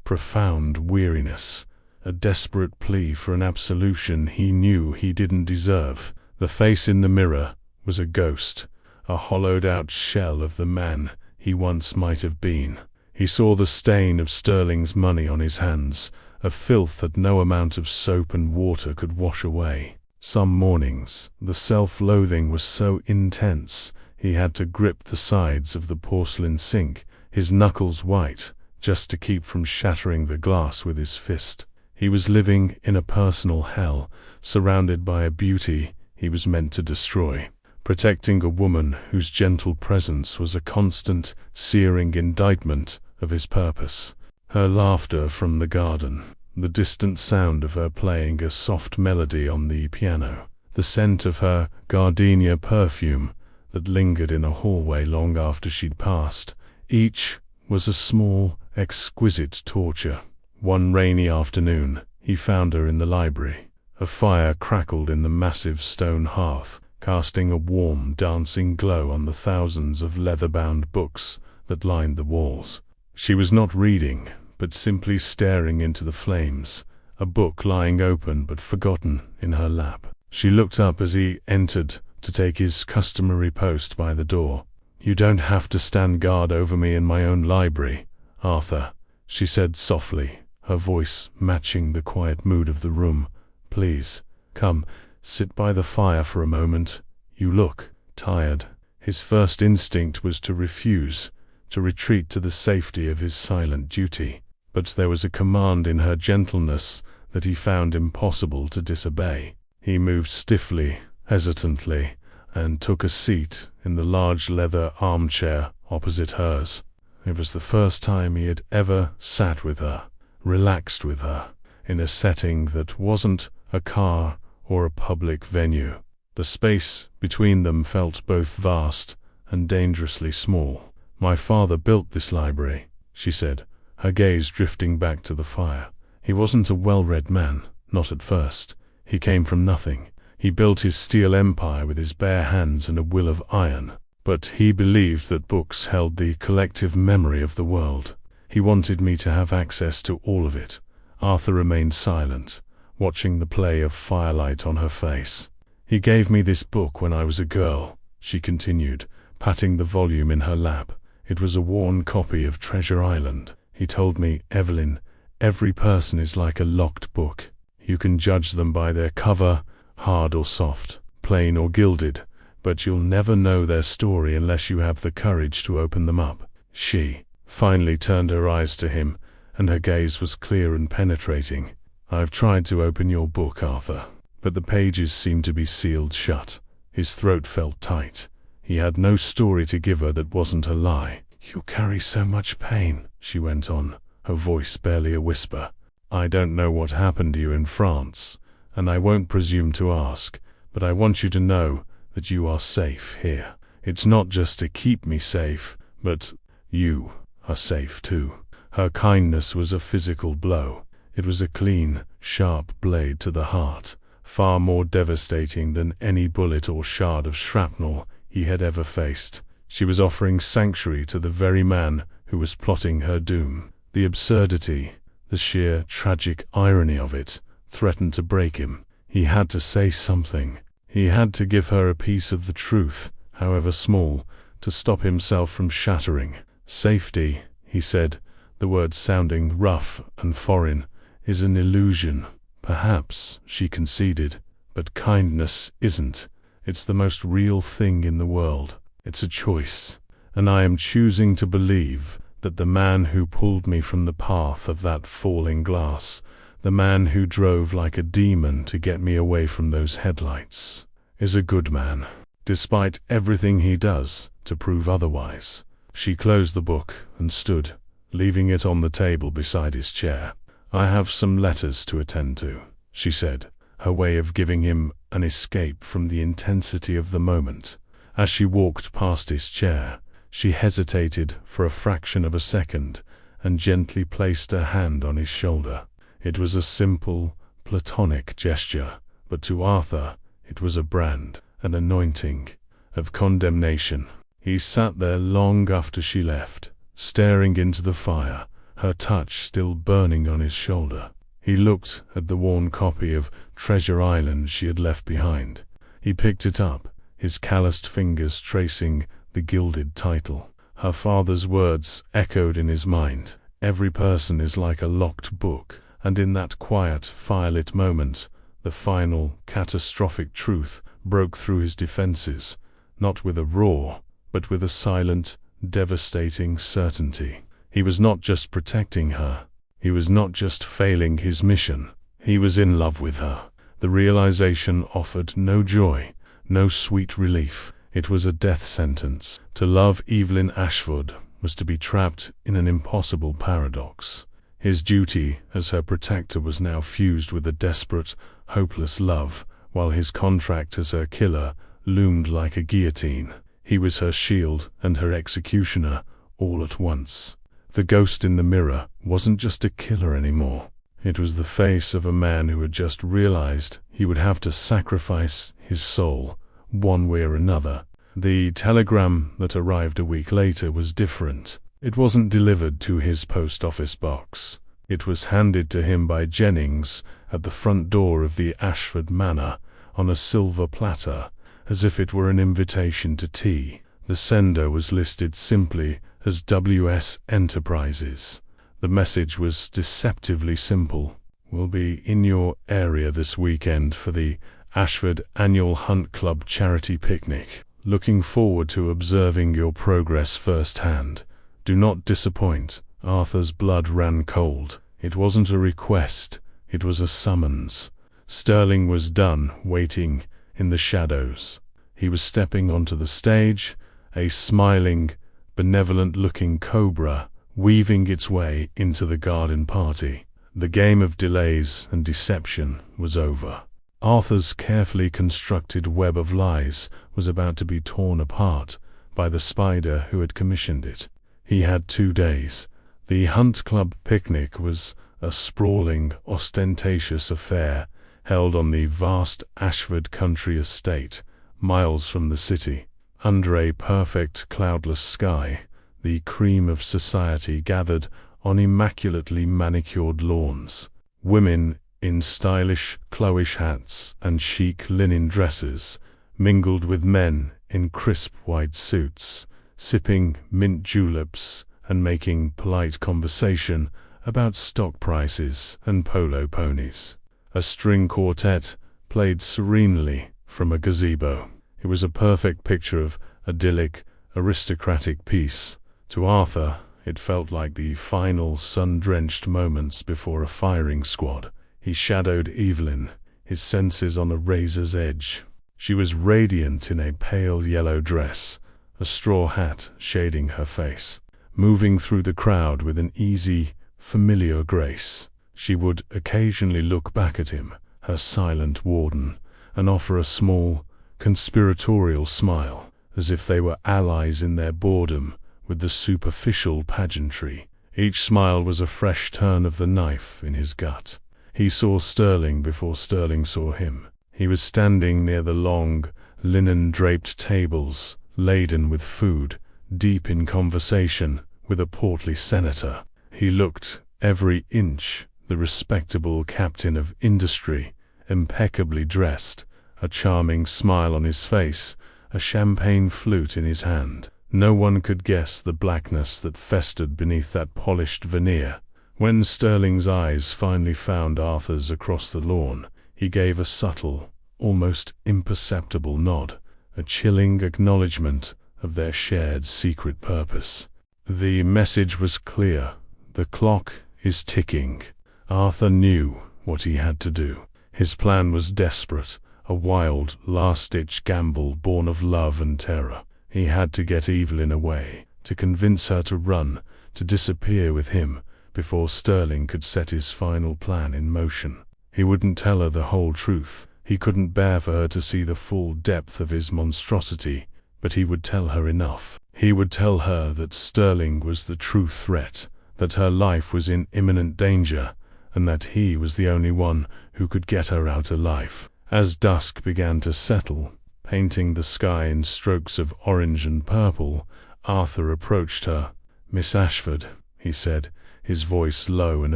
profound weariness, a desperate plea for an absolution he knew he didn't deserve. The face in the mirror was a ghost, a hollowed-out shell of the man he once might have been. He saw the stain of Sterling's money on his hands, a filth that no amount of soap and water could wash away. Some mornings, the self-loathing was so intense, he had to grip the sides of the porcelain sink, his knuckles white, just to keep from shattering the glass with his fist. He was living in a personal hell, surrounded by a beauty he was meant to destroy, protecting a woman whose gentle presence was a constant, searing indictment of his purpose. Her laughter from the garden, the distant sound of her playing a soft melody on the piano, the scent of her gardenia perfume that lingered in a hallway long after she'd passed, each was a small, exquisite torture. One rainy afternoon, he found her in the library. A fire crackled in the massive stone hearth, casting a warm, dancing glow on the thousands of leather-bound books that lined the walls. She was not reading, but simply staring into the flames, a book lying open but forgotten in her lap. She looked up as he entered to take his customary post by the door. "You don't have to stand guard over me in my own library, Arthur," she said softly, her voice matching the quiet mood of the room. "Please, come, sit by the fire for a moment. You look tired." His first instinct was to refuse, to retreat to the safety of his silent duty. But there was a command in her gentleness that he found impossible to disobey. He moved stiffly, hesitantly, and took a seat in the large leather armchair opposite hers. It was the first time he had ever sat with her, relaxed with her, in a setting that wasn't a car or a public venue. The space between them felt both vast and dangerously small. "My father built this library," she said, her gaze drifting back to the fire. "He wasn't a well-read man, not at first. He came from nothing. He built his steel empire with his bare hands and a will of iron. But he believed that books held the collective memory of the world. He wanted me to have access to all of it." Arthur remained silent, watching the play of firelight on her face. "He gave me this book when I was a girl," she continued, patting the volume in her lap. "It was a worn copy of Treasure Island. He told me, 'Evelyn, every person is like a locked book. You can judge them by their cover, hard or soft, plain or gilded, but you'll never know their story unless you have the courage to open them up.'" She finally turned her eyes to him, and her gaze was clear and penetrating. "I've tried to open your book, Arthur, but the pages seem to be sealed shut." His throat felt tight. He had no story to give her that wasn't a lie. "You carry so much pain," she went on, her voice barely a whisper. "I don't know what happened to you in France, and I won't presume to ask, but I want you to know that you are safe here. It's not just to keep me safe, but you are safe too." Her kindness was a physical blow. It was a clean, sharp blade to the heart, far more devastating than any bullet or shard of shrapnel he had ever faced. She was offering sanctuary to the very man who was plotting her doom. The absurdity, the sheer tragic irony of it, threatened to break him. He had to say something. He had to give her a piece of the truth, however small, to stop himself from shattering. "Safety," he said, the word sounding rough and foreign, "is an illusion." "Perhaps," she conceded, "but kindness isn't. It's the most real thing in the world. It's a choice, and I am choosing to believe that the man who pulled me from the path of that falling glass, the man who drove like a demon to get me away from those headlights, is a good man, despite everything he does to prove otherwise." She closed the book and stood, leaving it on the table beside his chair. "I have some letters to attend to," she said, her way of giving him an escape from the intensity of the moment. As she walked past his chair, she hesitated for a fraction of a second and gently placed her hand on his shoulder. It was a simple, platonic gesture, but to Arthur it was a brand, an anointing, of condemnation. He sat there long after she left, staring into the fire, her touch still burning on his shoulder. He looked at the worn copy of Treasure Island she had left behind. He picked it up, his calloused fingers tracing the gilded title. Her father's words echoed in his mind. Every person is like a locked book, and in that quiet, firelit moment, the final, catastrophic truth broke through his defenses, not with a roar, but with a silent, devastating certainty. He was not just protecting her. He was not just failing his mission. He was in love with her. The realization offered no joy, no sweet relief. It was a death sentence. To love Evelyn Ashford was to be trapped in an impossible paradox. His duty as her protector was now fused with a desperate, hopeless love, while his contract as her killer loomed like a guillotine. He was her shield and her executioner, all at once. The ghost in the mirror wasn't just a killer anymore. It was the face of a man who had just realized he would have to sacrifice his soul, one way or another. The telegram that arrived a week later was different. It wasn't delivered to his post office box. It was handed to him by Jennings at the front door of the Ashford Manor on a silver platter, as if it were an invitation to tea. The sender was listed simply as W.S. Enterprises. The message was deceptively simple. "We'll be in your area this weekend for the Ashford Annual Hunt Club charity picnic. Looking forward to observing your progress firsthand. Do not disappoint." Arthur's blood ran cold. It wasn't a request. It was a summons. Sterling was done waiting in the shadows. He was stepping onto the stage, a smiling, benevolent-looking cobra weaving its way into the garden party. The game of delays and deception was over. Arthur's carefully constructed web of lies was about to be torn apart by the spider who had commissioned it. He had 2 days. The Hunt Club picnic was a sprawling, ostentatious affair held on the vast Ashford country estate, miles from the city. Under a perfect cloudless sky, the cream of society gathered on immaculately manicured lawns. Women in stylish cloish hats and chic linen dresses mingled with men in crisp white suits, sipping mint juleps and making polite conversation about stock prices and polo ponies. A string quartet played serenely from a gazebo. It was a perfect picture of idyllic, aristocratic peace. To Arthur, it felt like the final sun-drenched moments before a firing squad. He shadowed Evelyn, his senses on a razor's edge. She was radiant in a pale yellow dress, a straw hat shading her face. Moving through the crowd with an easy, familiar grace, she would occasionally look back at him, her silent warden, and offer a small, conspiratorial smile, as if they were allies in their boredom with the superficial pageantry. Each smile was a fresh turn of the knife in his gut. He saw Sterling before Sterling saw him. He was standing near the long, linen-draped tables, laden with food, deep in conversation with a portly senator. He looked, every inch, the respectable captain of industry, impeccably dressed, a charming smile on his face, a champagne flute in his hand. No one could guess the blackness that festered beneath that polished veneer. When Sterling's eyes finally found Arthur's across the lawn, he gave a subtle, almost imperceptible nod, a chilling acknowledgement of their shared secret purpose. The message was clear. The clock is ticking. Arthur knew what he had to do. His plan was desperate, a wild, last-ditch gamble born of love and terror. He had to get Evelyn away, to convince her to run, to disappear with him, before Sterling could set his final plan in motion. He wouldn't tell her the whole truth. He couldn't bear for her to see the full depth of his monstrosity, but he would tell her enough. He would tell her that Sterling was the true threat, that her life was in imminent danger, and that he was the only one who could get her out alive. As dusk began to settle, painting the sky in strokes of orange and purple, Arthur approached her. "Miss Ashford," he said, his voice low and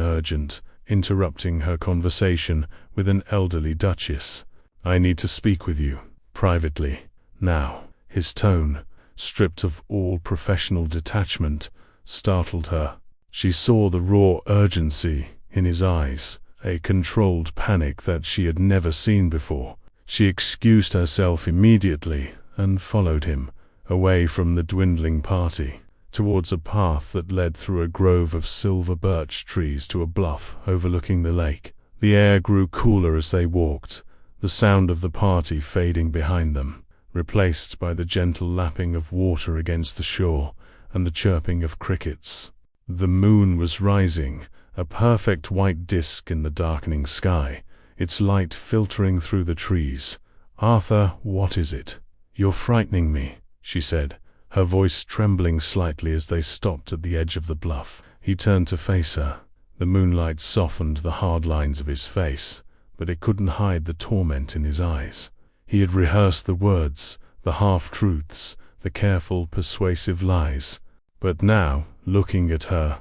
urgent, interrupting her conversation with an elderly duchess. "I need to speak with you, privately, now." His tone, stripped of all professional detachment, startled her. She saw the raw urgency in his eyes, a controlled panic that she had never seen before. She excused herself immediately and followed him, away from the dwindling party, towards a path that led through a grove of silver birch trees to a bluff overlooking the lake. The air grew cooler as they walked, the sound of the party fading behind them, replaced by the gentle lapping of water against the shore and the chirping of crickets. The moon was rising, a perfect white disk in the darkening sky, its light filtering through the trees. "Arthur, what is it?" "You're frightening me," she said, her voice trembling slightly as they stopped at the edge of the bluff. He turned to face her. The moonlight softened the hard lines of his face, but it couldn't hide the torment in his eyes. He had rehearsed the words, the half-truths, the careful, persuasive lies. But now, looking at her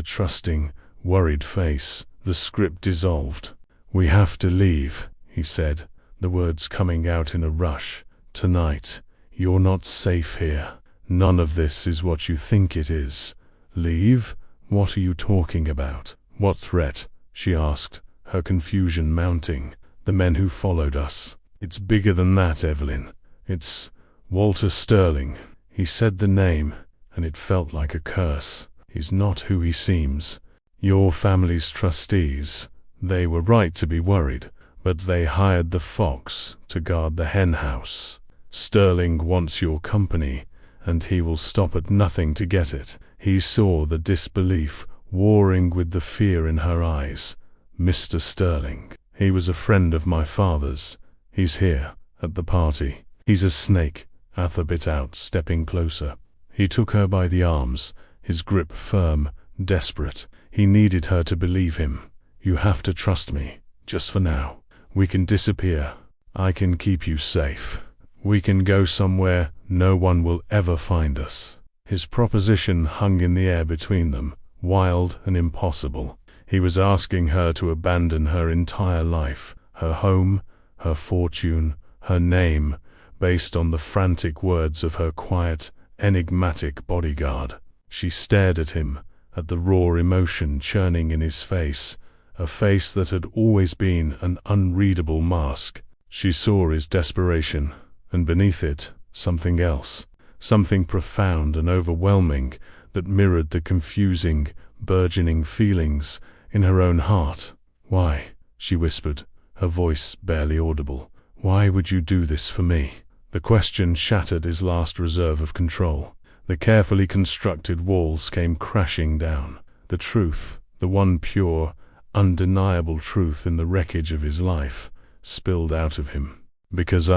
trusting, worried face, the script dissolved. "We have to leave," he said, the words coming out in a rush. "Tonight. You're not safe here. None of this is what you think it is." "Leave? What are you talking about?" "What threat?" she asked, her confusion mounting. "The men who followed us." "It's bigger than that, Evelyn. It's Walter Sterling." He said the name, and it felt like a curse. "He's not who he seems. Your family's trustees, They were right to be worried, but they hired the fox to guard the hen house. Sterling wants your company, and he will stop at nothing to get it. He saw the disbelief warring with the fear in her eyes. Mr. Sterling. He was a friend of my father's. He's here, at the party. He's a snake, Arthur bit out, stepping closer. He took her by the arms, his grip firm, desperate. He needed her to believe him. You have to trust me, just for now. We can disappear. I can keep you safe. We can go somewhere no one will ever find us. His proposition hung in the air between them, wild and impossible. He was asking her to abandon her entire life, her home, her fortune, her name, based on the frantic words of her quiet, enigmatic bodyguard. She stared at him, at the raw emotion churning in his face, a face that had always been an unreadable mask. She saw his desperation, and beneath it, something else, something profound and overwhelming that mirrored the confusing, burgeoning feelings in her own heart. "Why?" she whispered, her voice barely audible. "Why would you do this for me?" The question shattered his last reserve of control. The carefully constructed walls came crashing down. The truth, the one pure, undeniable truth in the wreckage of his life, spilled out of him. "Because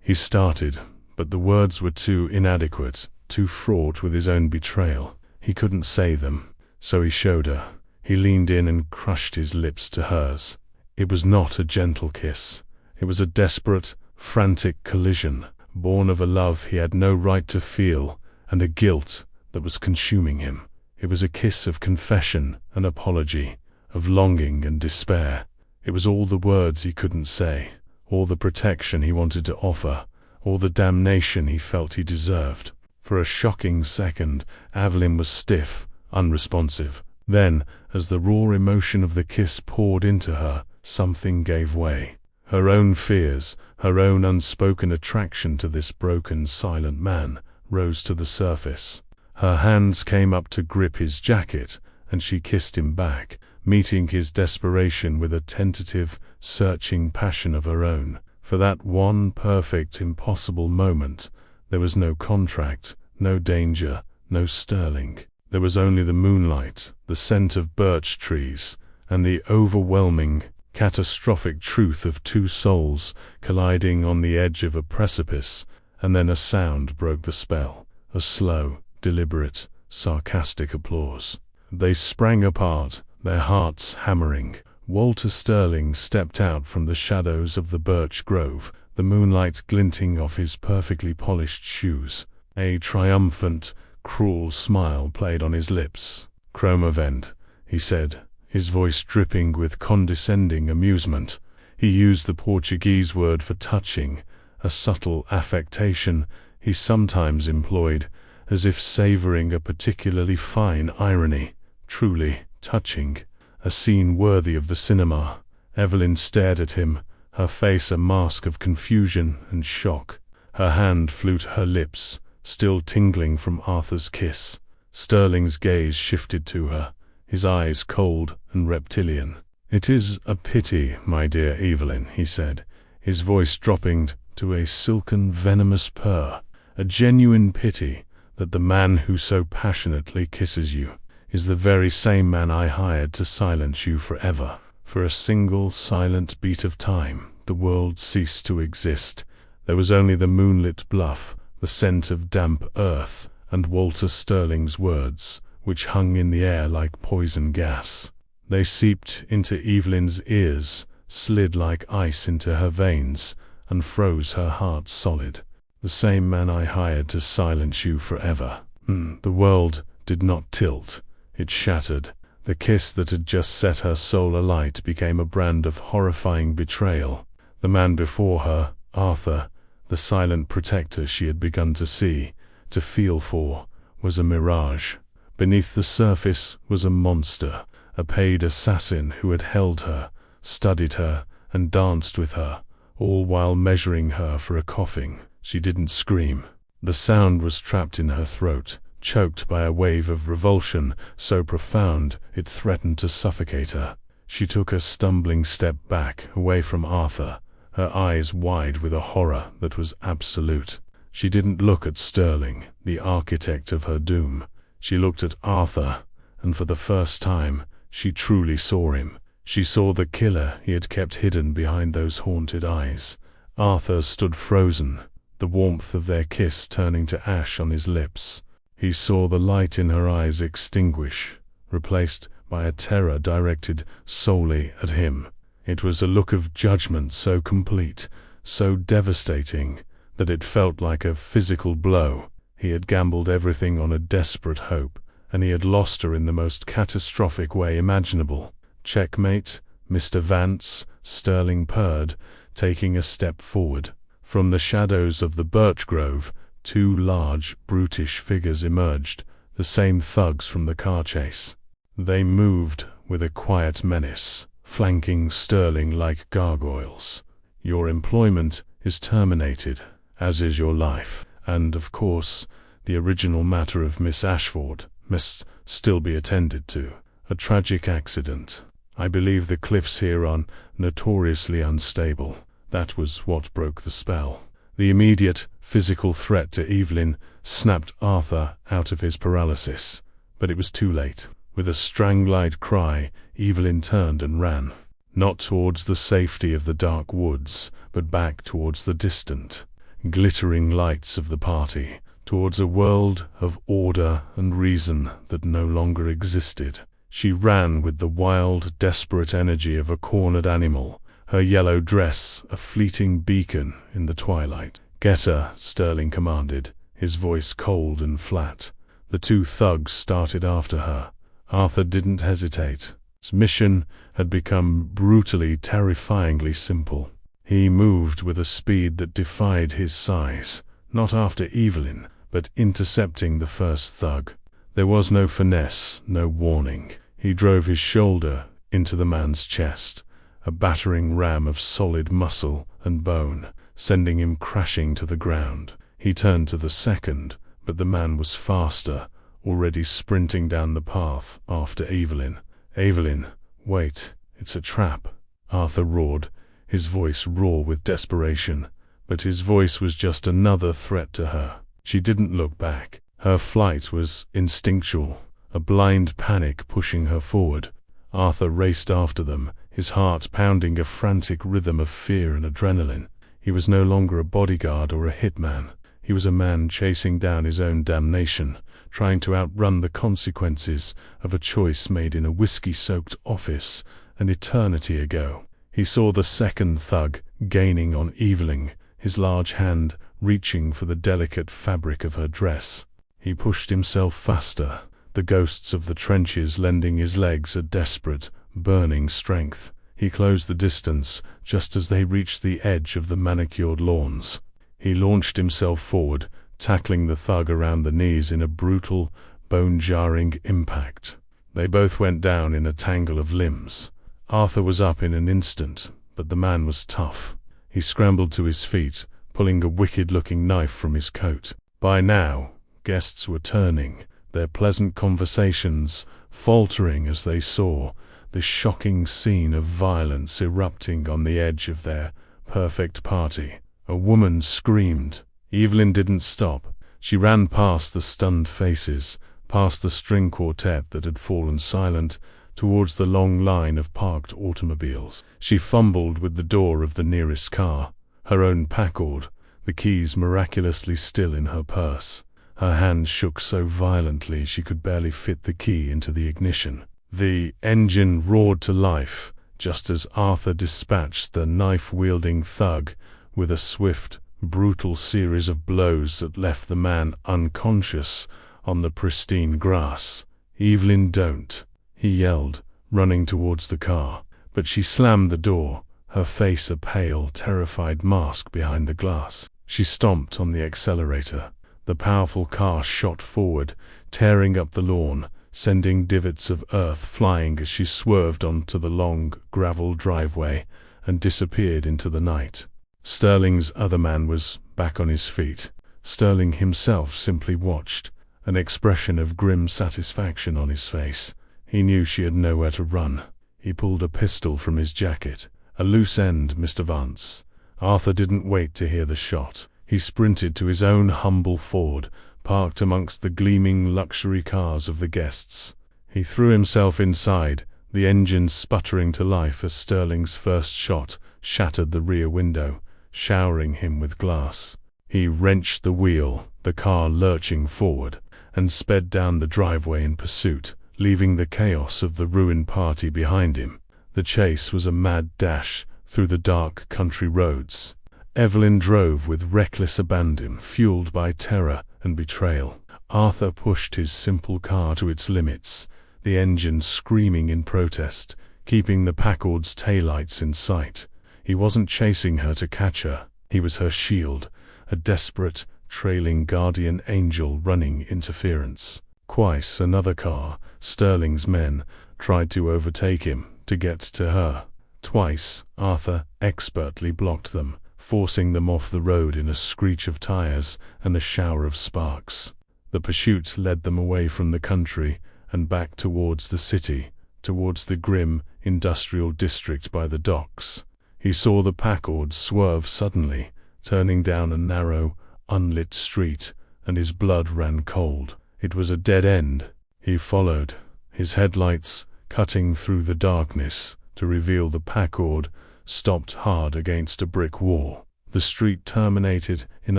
he started, but the words were too inadequate, too fraught with his own betrayal. He couldn't say them, so he showed her. He leaned in and crushed his lips to hers. It was not a gentle kiss. It was a desperate, frantic collision, born of a love he had no right to feel, and a guilt that was consuming him. It was a kiss of confession and apology, of longing and despair. It was all the words he couldn't say, all the protection he wanted to offer, all the damnation he felt he deserved. For a shocking second, Evelyn was stiff, unresponsive. Then, as the raw emotion of the kiss poured into her, something gave way. Her own fears, her own unspoken attraction to this broken, silent man, rose to the surface. Her hands came up to grip his jacket, and she kissed him back, meeting his desperation with a tentative, searching passion of her own. For that one perfect, impossible moment, there was no contract, no danger, no Sterling. There was only the moonlight, the scent of birch trees, and the overwhelming, catastrophic truth of two souls colliding on the edge of a precipice. And then a sound broke the spell, a slow, deliberate, sarcastic applause. They sprang apart, their hearts hammering. Walter Sterling stepped out from the shadows of the birch grove, the moonlight glinting off his perfectly polished shoes. A triumphant, cruel smile played on his lips. "Cromovent," he said, his voice dripping with condescending amusement. He used the Portuguese word for touching, a subtle affectation he sometimes employed, as if savoring a particularly fine irony. Truly touching, a scene worthy of the cinema. Evelyn stared at him, her face a mask of confusion and shock. Her hand flew to her lips, still tingling from Arthur's kiss. Sterling's gaze shifted to her, his eyes cold and reptilian. "It is a pity, my dear Evelyn," he said, his voice dropping to a silken, venomous purr. "A genuine pity that the man who so passionately kisses you is the very same man I hired to silence you forever." For a single silent beat of time, the world ceased to exist. There was only the moonlit bluff, the scent of damp earth, and Walter Sterling's words, which hung in the air like poison gas. They seeped into Evelyn's ears, slid like ice into her veins, and froze her heart solid. "The same man I hired to silence you forever." The world did not tilt. It shattered. The kiss that had just set her soul alight became a brand of horrifying betrayal. The man before her, Arthur, the silent protector she had begun to see, to feel for, was a mirage. Beneath the surface was a monster, a paid assassin who had held her, studied her, and danced with her, all while measuring her for a coffin. She didn't scream. The sound was trapped in her throat, choked by a wave of revulsion so profound it threatened to suffocate her. She took a stumbling step back, away from Arthur, her eyes wide with a horror that was absolute. She didn't look at Sterling, the architect of her doom. She looked at Arthur, and for the first time, she truly saw him. She saw the killer he had kept hidden behind those haunted eyes. Arthur stood frozen, the warmth of their kiss turning to ash on his lips. He saw the light in her eyes extinguish, replaced by a terror directed solely at him. It was a look of judgment so complete, so devastating, that it felt like a physical blow. He had gambled everything on a desperate hope, and he had lost her in the most catastrophic way imaginable. "Checkmate, Mr. Vance," Sterling purred, taking a step forward. From the shadows of the birch grove, two large, brutish figures emerged, the same thugs from the car chase. They moved with a quiet menace, flanking Sterling like gargoyles. "Your employment is terminated, as is your life, and, of course, the original matter of Miss Ashford must still be attended to. A tragic accident. I believe the cliffs here are notoriously unstable." That was what broke the spell. The immediate physical threat to Evelyn snapped Arthur out of his paralysis, but it was too late. With a strangled cry, Evelyn turned and ran, not towards the safety of the dark woods, but back towards the distant, glittering lights of the party, towards a world of order and reason that no longer existed. She ran with the wild, desperate energy of a cornered animal, her yellow dress a fleeting beacon in the twilight. "Get her," Sterling commanded, his voice cold and flat. The two thugs started after her. Arthur didn't hesitate. His mission had become brutally, terrifyingly simple. He moved with a speed that defied his size, not after Evelyn, but intercepting the first thug. There was no finesse, no warning. He drove his shoulder into the man's chest, a battering ram of solid muscle and bone, sending him crashing to the ground. He turned to the second, but the man was faster, already sprinting down the path after Evelyn. "Evelyn, wait, it's a trap," Arthur roared, his voice raw with desperation, but his voice was just another threat to her. She didn't look back. Her flight was instinctual, a blind panic pushing her forward. Arthur raced after them, his heart pounding a frantic rhythm of fear and adrenaline. He was no longer a bodyguard or a hitman. He was a man chasing down his own damnation, trying to outrun the consequences of a choice made in a whiskey-soaked office an eternity ago. He saw the second thug gaining on Evelyn, his large hand reaching for the delicate fabric of her dress. He pushed himself faster, the ghosts of the trenches lending his legs a desperate, burning strength. He closed the distance just as they reached the edge of the manicured lawns. He launched himself forward, tackling the thug around the knees in a brutal, bone-jarring impact. They both went down in a tangle of limbs. Arthur was up in an instant, but the man was tough. He scrambled to his feet, pulling a wicked-looking knife from his coat. By now, guests were turning, their pleasant conversations faltering as they saw this shocking scene of violence erupting on the edge of their perfect party. A woman screamed. Evelyn didn't stop. She ran past the stunned faces, past the string quartet that had fallen silent, towards the long line of parked automobiles. She fumbled with the door of the nearest car, her own Packard, the keys miraculously still in her purse. Her hand shook so violently she could barely fit the key into the ignition. The engine roared to life, just as Arthur dispatched the knife-wielding thug with a swift, brutal series of blows that left the man unconscious on the pristine grass. "Evelyn, don't," he yelled, running towards the car. But she slammed the door, her face a pale, terrified mask behind the glass. She stomped on the accelerator. The powerful car shot forward, tearing up the lawn, sending divots of earth flying as she swerved onto the long gravel driveway and disappeared into the night. Sterling's other man was back on his feet. Sterling himself simply watched, an expression of grim satisfaction on his face. He knew she had nowhere to run. He pulled a pistol from his jacket. "A loose end, Mr. Vance." Arthur didn't wait to hear the shot. He sprinted to his own humble Ford, parked amongst the gleaming luxury cars of the guests. He threw himself inside, the engine sputtering to life as Sterling's first shot shattered the rear window, showering him with glass. He wrenched the wheel, the car lurching forward, and sped down the driveway in pursuit, leaving the chaos of the ruined party behind him. The chase was a mad dash through the dark country roads. Evelyn drove with reckless abandon, fueled by terror and betrayal. Arthur pushed his simple car to its limits, the engine screaming in protest, keeping the Packard's taillights in sight. He wasn't chasing her to catch her. He was her shield, a desperate, trailing guardian angel running interference. Twice another car, Sterling's men, tried to overtake him, to get to her. Twice, Arthur expertly blocked them, forcing them off the road in a screech of tires and a shower of sparks. The pursuit led them away from the country and back towards the city, towards the grim industrial district by the docks. He saw the Packard swerve suddenly, turning down a narrow, unlit street, and his blood ran cold. It was a dead end. He followed, his headlights cutting through the darkness to reveal the Packard stopped hard against a brick wall. The street terminated in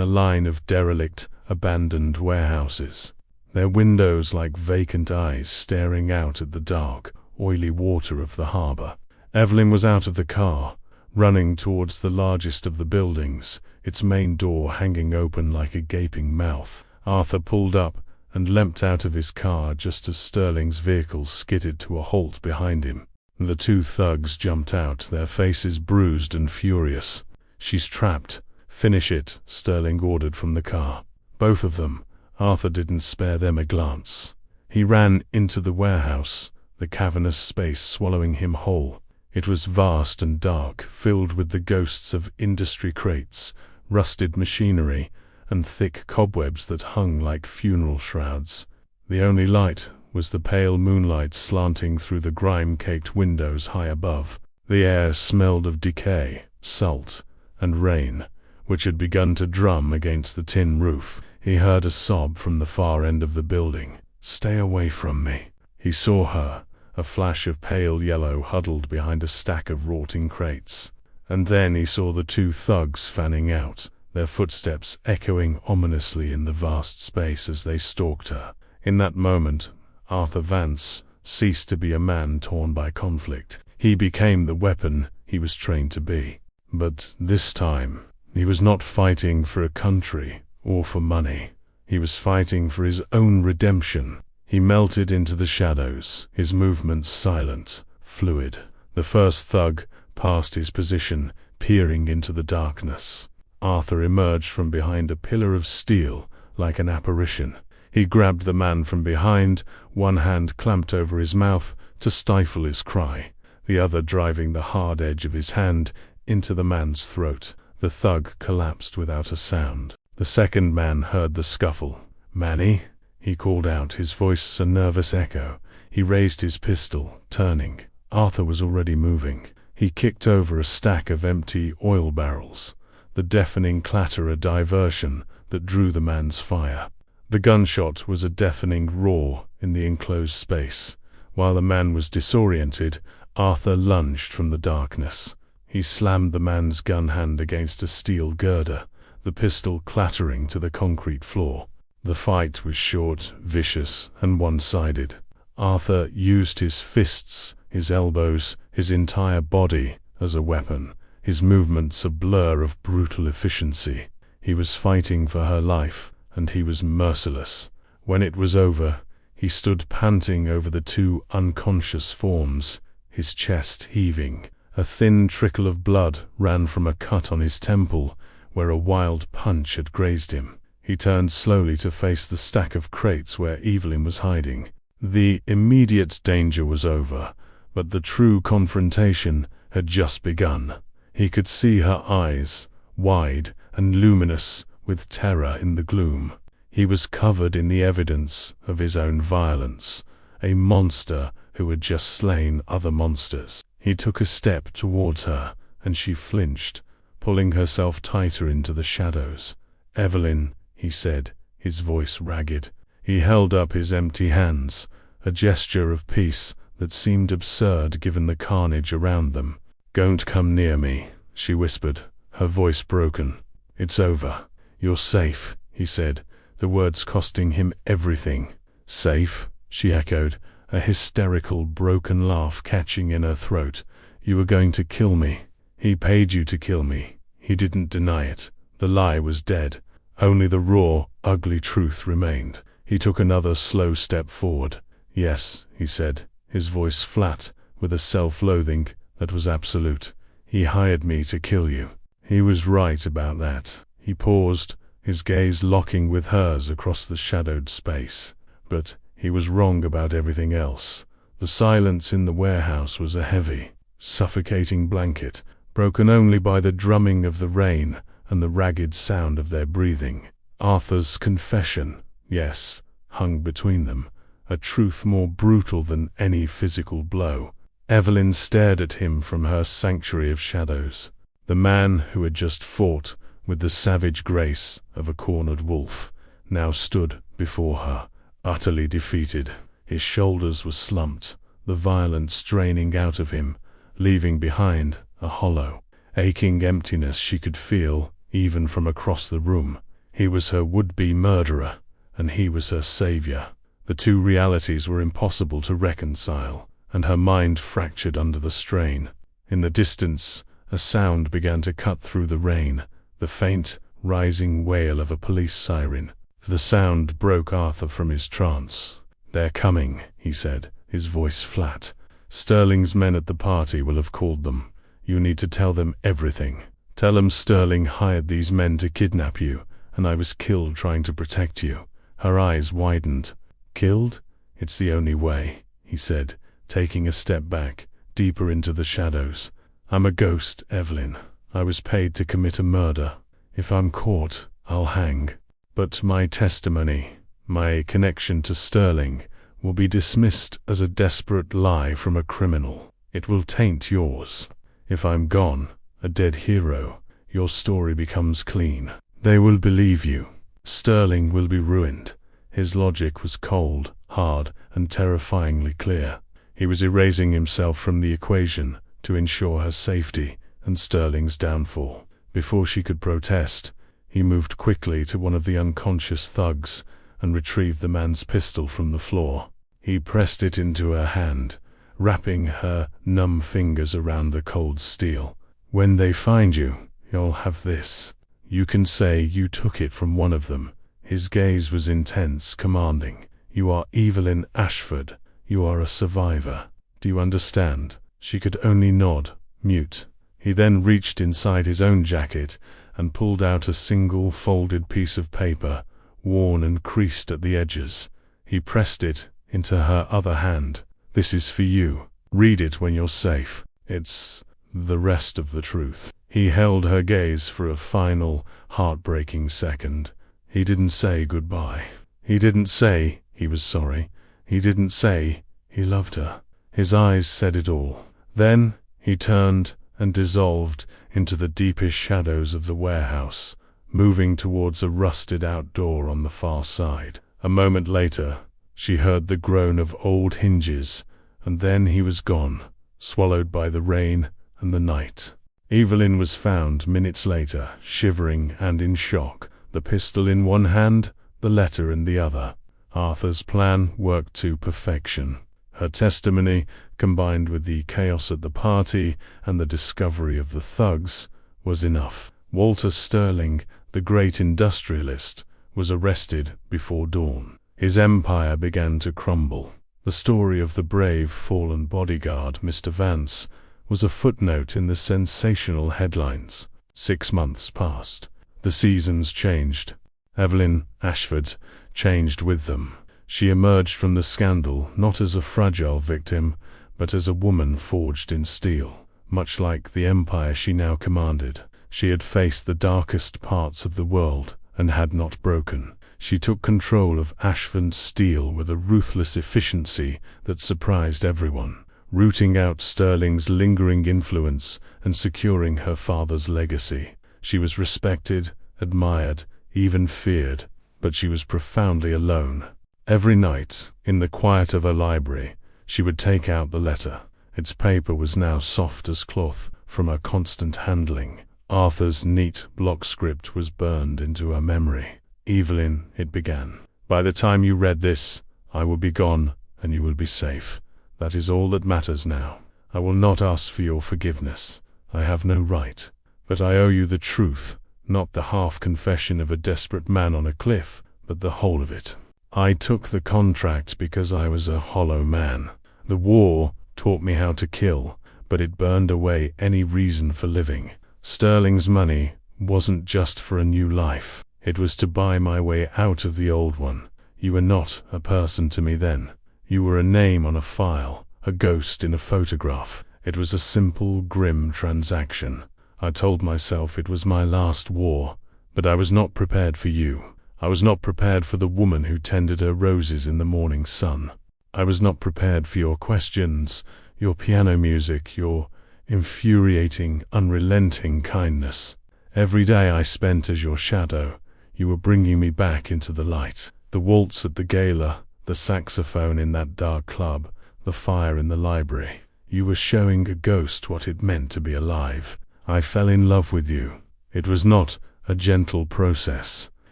a line of derelict, abandoned warehouses, their windows like vacant eyes staring out at the dark, oily water of the harbor. Evelyn was out of the car, running towards the largest of the buildings, its main door hanging open like a gaping mouth. Arthur pulled up and leapt out of his car just as Sterling's vehicle skidded to a halt behind him. The two thugs jumped out, their faces bruised and furious. "She's trapped. Finish it," Sterling ordered from the car. Both of them. Arthur didn't spare them a glance. He ran into the warehouse, the cavernous space swallowing him whole. It was vast and dark, filled with the ghosts of industry crates, rusted machinery, and thick cobwebs that hung like funeral shrouds. The only light was the pale moonlight slanting through the grime-caked windows high above. The air smelled of decay, salt, and rain, which had begun to drum against the tin roof. He heard a sob from the far end of the building. "Stay away from me." He saw her, a flash of pale yellow huddled behind a stack of rotting crates. And then he saw the two thugs fanning out, their footsteps echoing ominously in the vast space as they stalked her. In that moment, Arthur Vance ceased to be a man torn by conflict. He became the weapon he was trained to be. But this time, he was not fighting for a country or for money. He was fighting for his own redemption. He melted into the shadows, his movements silent, fluid. The first thug passed his position, peering into the darkness. Arthur emerged from behind a pillar of steel, like an apparition. He grabbed the man from behind, one hand clamped over his mouth to stifle his cry, the other driving the hard edge of his hand into the man's throat. The thug collapsed without a sound. The second man heard the scuffle. "Manny," he called out, his voice a nervous echo. He raised his pistol, turning. Arthur was already moving. He kicked over a stack of empty oil barrels, the deafening clatter a diversion that drew the man's fire. The gunshot was a deafening roar in the enclosed space. While the man was disoriented, Arthur lunged from the darkness. He slammed the man's gun hand against a steel girder, the pistol clattering to the concrete floor. The fight was short, vicious, and one-sided. Arthur used his fists, his elbows, his entire body as a weapon, his movements a blur of brutal efficiency. He was fighting for her life, and he was merciless. When it was over, he stood panting over the two unconscious forms, his chest heaving. A thin trickle of blood ran from a cut on his temple, where a wild punch had grazed him. He turned slowly to face the stack of crates where Evelyn was hiding. The immediate danger was over, but the true confrontation had just begun. He could see her eyes, wide and luminous with terror in the gloom. He was covered in the evidence of his own violence, a monster who had just slain other monsters. He took a step towards her, and she flinched, pulling herself tighter into the shadows. "Evelyn," he said, his voice ragged. He held up his empty hands, a gesture of peace that seemed absurd given the carnage around them. "Don't come near me," she whispered, her voice broken. "It's over. You're safe," he said, the words costing him everything. "Safe?" she echoed, a hysterical, broken laugh catching in her throat. "You were going to kill me. He paid you to kill me." He didn't deny it. The lie was dead. Only the raw, ugly truth remained. He took another slow step forward. "Yes," he said, his voice flat, with a self-loathing that was absolute. "He hired me to kill you. He was right about that." He paused, his gaze locking with hers across the shadowed space. But he was wrong about everything else. The silence in the warehouse was a heavy, suffocating blanket, broken only by the drumming of the rain and the ragged sound of their breathing. Arthur's confession, yes, hung between them, a truth more brutal than any physical blow. Evelyn stared at him from her sanctuary of shadows. The man who had just fought with the savage grace of a cornered wolf now stood before her, utterly defeated. His shoulders were slumped, the violence draining out of him, leaving behind a hollow, aching emptiness she could feel even from across the room. He was her would-be murderer, and he was her savior. The two realities were impossible to reconcile, and her mind fractured under the strain. In the distance, a sound began to cut through the rain, the faint, rising wail of a police siren. The sound broke Arthur from his trance. "They're coming," he said, his voice flat. "Sterling's men at the party will have called them. You need to tell them everything. Tell them Sterling hired these men to kidnap you, and I was killed trying to protect you." Her eyes widened. "Killed? It's the only way," he said, taking a step back, deeper into the shadows. "I'm a ghost, Evelyn. I was paid to commit a murder. If I'm caught, I'll hang. But my testimony, my connection to Sterling, will be dismissed as a desperate lie from a criminal. It will taint yours. If I'm gone, a dead hero, your story becomes clean. They will believe you. Sterling will be ruined." His logic was cold, hard, and terrifyingly clear. He was erasing himself from the equation to ensure her safety and Sterling's downfall. Before she could protest, he moved quickly to one of the unconscious thugs and retrieved the man's pistol from the floor. He pressed it into her hand, wrapping her numb fingers around the cold steel. "When they find you, you'll have this. You can say you took it from one of them." His gaze was intense, commanding. "You are Evelyn Ashford. You are a survivor. Do you understand?" She could only nod, mute. He then reached inside his own jacket and pulled out a single folded piece of paper, worn and creased at the edges. He pressed it into her other hand. "This is for you. Read it when you're safe. It's the rest of the truth." He held her gaze for a final, heartbreaking second. He didn't say goodbye. He didn't say he was sorry. He didn't say he loved her. His eyes said it all. Then he turned and dissolved into the deepest shadows of the warehouse, moving towards a rusted-out door on the far side. A moment later, she heard the groan of old hinges, and then he was gone, swallowed by the rain and the night. Evelyn was found minutes later, shivering and in shock, the pistol in one hand, the letter in the other. Arthur's plan worked to perfection. Her testimony, combined with the chaos at the party and the discovery of the thugs, was enough. Walter Sterling, the great industrialist, was arrested before dawn. His empire began to crumble. The story of the brave fallen bodyguard, Mr. Vance, was a footnote in the sensational headlines. 6 months passed. The seasons changed. Evelyn Ashford changed with them. She emerged from the scandal not as a fragile victim, but as a woman forged in steel. Much like the empire she now commanded, she had faced the darkest parts of the world and had not broken. She took control of Ashford's steel with a ruthless efficiency that surprised everyone, rooting out Sterling's lingering influence and securing her father's legacy. She was respected, admired, even feared, but she was profoundly alone. Every night, in the quiet of her library, she would take out the letter. Its paper was now soft as cloth from her constant handling. Arthur's neat block script was burned into her memory. "Evelyn," it began, "by the time you read this, I will be gone and you will be safe. That is all that matters now. I will not ask for your forgiveness. I have no right. But I owe you the truth, not the half-confession of a desperate man on a cliff, but the whole of it. I took the contract because I was a hollow man. The war taught me how to kill, but it burned away any reason for living. Sterling's money wasn't just for a new life. It was to buy my way out of the old one. You were not a person to me then. You were a name on a file, a ghost in a photograph. It was a simple, grim transaction. I told myself it was my last war, but I was not prepared for you. I was not prepared for the woman who tended her roses in the morning sun. I was not prepared for your questions, your piano music, your infuriating, unrelenting kindness. Every day I spent as your shadow, you were bringing me back into the light. The waltz at the gala, the saxophone in that dark club, the fire in the library. You were showing a ghost what it meant to be alive. I fell in love with you. It was not a gentle process.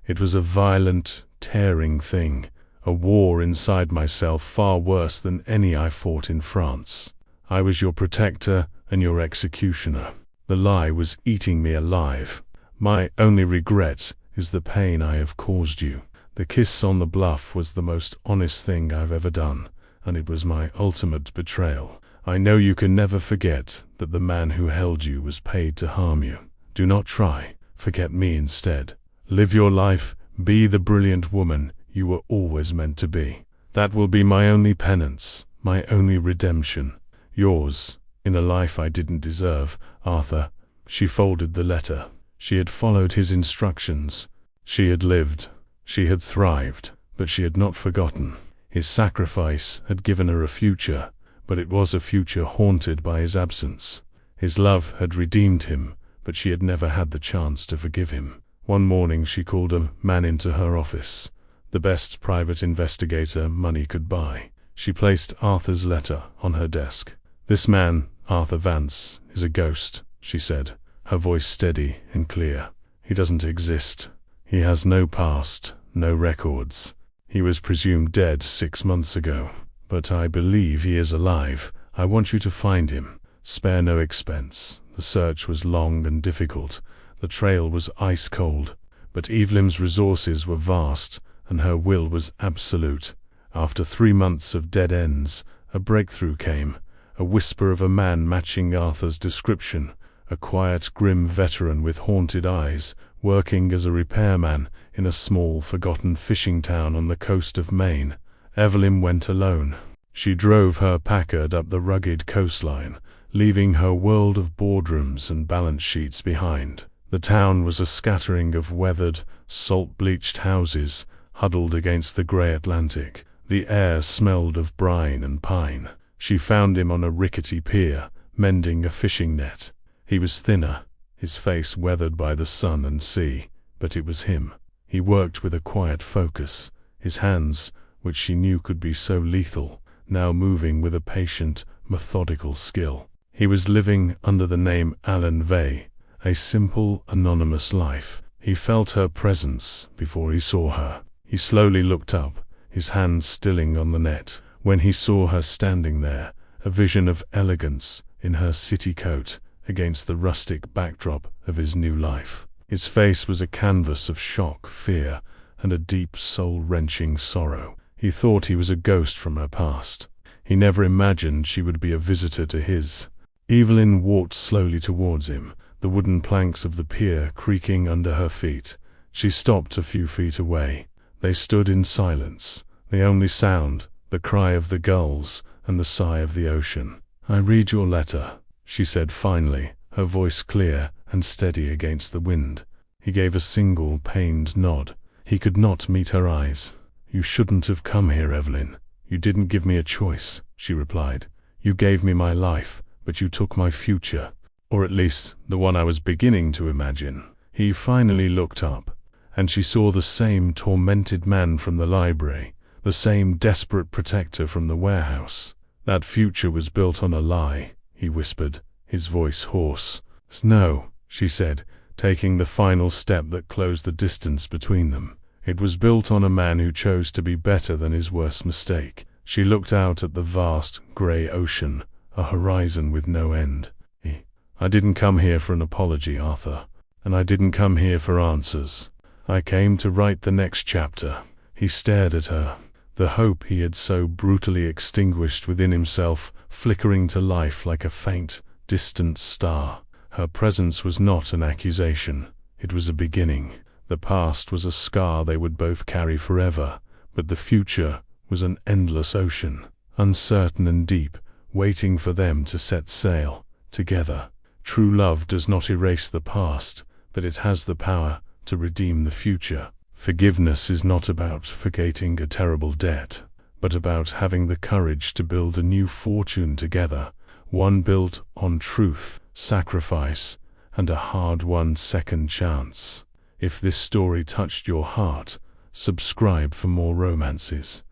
It was a violent, tearing thing, a war inside myself far worse than any I fought in France. I was your protector and your executioner. The lie was eating me alive. My only regret is the pain I have caused you. The kiss on the bluff was the most honest thing I've ever done, and it was my ultimate betrayal. I know you can never forget that the man who held you was paid to harm you. Do not try. Forget me instead. Live your life, be the brilliant woman you were always meant to be. That will be my only penance, my only redemption. Yours, in a life I didn't deserve, Arthur." She folded the letter. She had followed his instructions. She had lived. She had thrived, but she had not forgotten. His sacrifice had given her a future, but it was a future haunted by his absence. His love had redeemed him, but she had never had the chance to forgive him. One morning she called a man into her office, the best private investigator money could buy. She placed Arthur's letter on her desk. "This man, Arthur Vance, is a ghost," she said, her voice steady and clear. "He doesn't exist. He has no past, no records. He was presumed dead 6 months ago, but I believe he is alive. I want you to find him. Spare no expense." The search was long and difficult. The trail was ice cold, but Evelyn's resources were vast, and her will was absolute. After 3 months of dead ends, a breakthrough came, a whisper of a man matching Arthur's description, a quiet, grim veteran with haunted eyes, working as a repairman in a small, forgotten fishing town on the coast of Maine. Evelyn went alone. She drove her Packard up the rugged coastline, leaving her world of boardrooms and balance sheets behind. The town was a scattering of weathered, salt-bleached houses, huddled against the grey Atlantic. The air smelled of brine and pine. She found him on a rickety pier, mending a fishing net. He was thinner, his face weathered by the sun and sea, but it was him. He worked with a quiet focus, his hands, which she knew could be so lethal, now moving with a patient, methodical skill. He was living under the name Alan Vey, a simple, anonymous life. He felt her presence before he saw her. He slowly looked up, his hands stilling on the net. When he saw her standing there, a vision of elegance in her city coat against the rustic backdrop of his new life. His face was a canvas of shock, fear, and a deep, soul-wrenching sorrow. He thought he was a ghost from her past. He never imagined she would be a visitor to his. Evelyn walked slowly towards him, the wooden planks of the pier creaking under her feet. She stopped a few feet away. They stood in silence, the only sound, the cry of the gulls and the sigh of the ocean. "I read your letter," she said finally, her voice clear and steady against the wind. He gave a single pained nod. He could not meet her eyes. "You shouldn't have come here, Evelyn. You didn't give me a choice," she replied. "You gave me my life, but you took my future. Or at least, the one I was beginning to imagine." He finally looked up, and she saw the same tormented man from the library, the same desperate protector from the warehouse. "That future was built on a lie," he whispered, his voice hoarse. "No," she said, taking the final step that closed the distance between them. "It was built on a man who chose to be better than his worst mistake." She looked out at the vast, grey ocean, a horizon with no end. "I didn't come here for an apology, Arthur, and I didn't come here for answers. I came to write the next chapter." He stared at her, the hope he had so brutally extinguished within himself flickering to life like a faint, distant star. Her presence was not an accusation, it was a beginning. The past was a scar they would both carry forever, but the future was an endless ocean, uncertain and deep, waiting for them to set sail, together. True love does not erase the past, but it has the power to redeem the future. Forgiveness is not about forgetting a terrible debt, but about having the courage to build a new fortune together, one built on truth, sacrifice, and a hard-won second chance. If this story touched your heart, subscribe for more romances.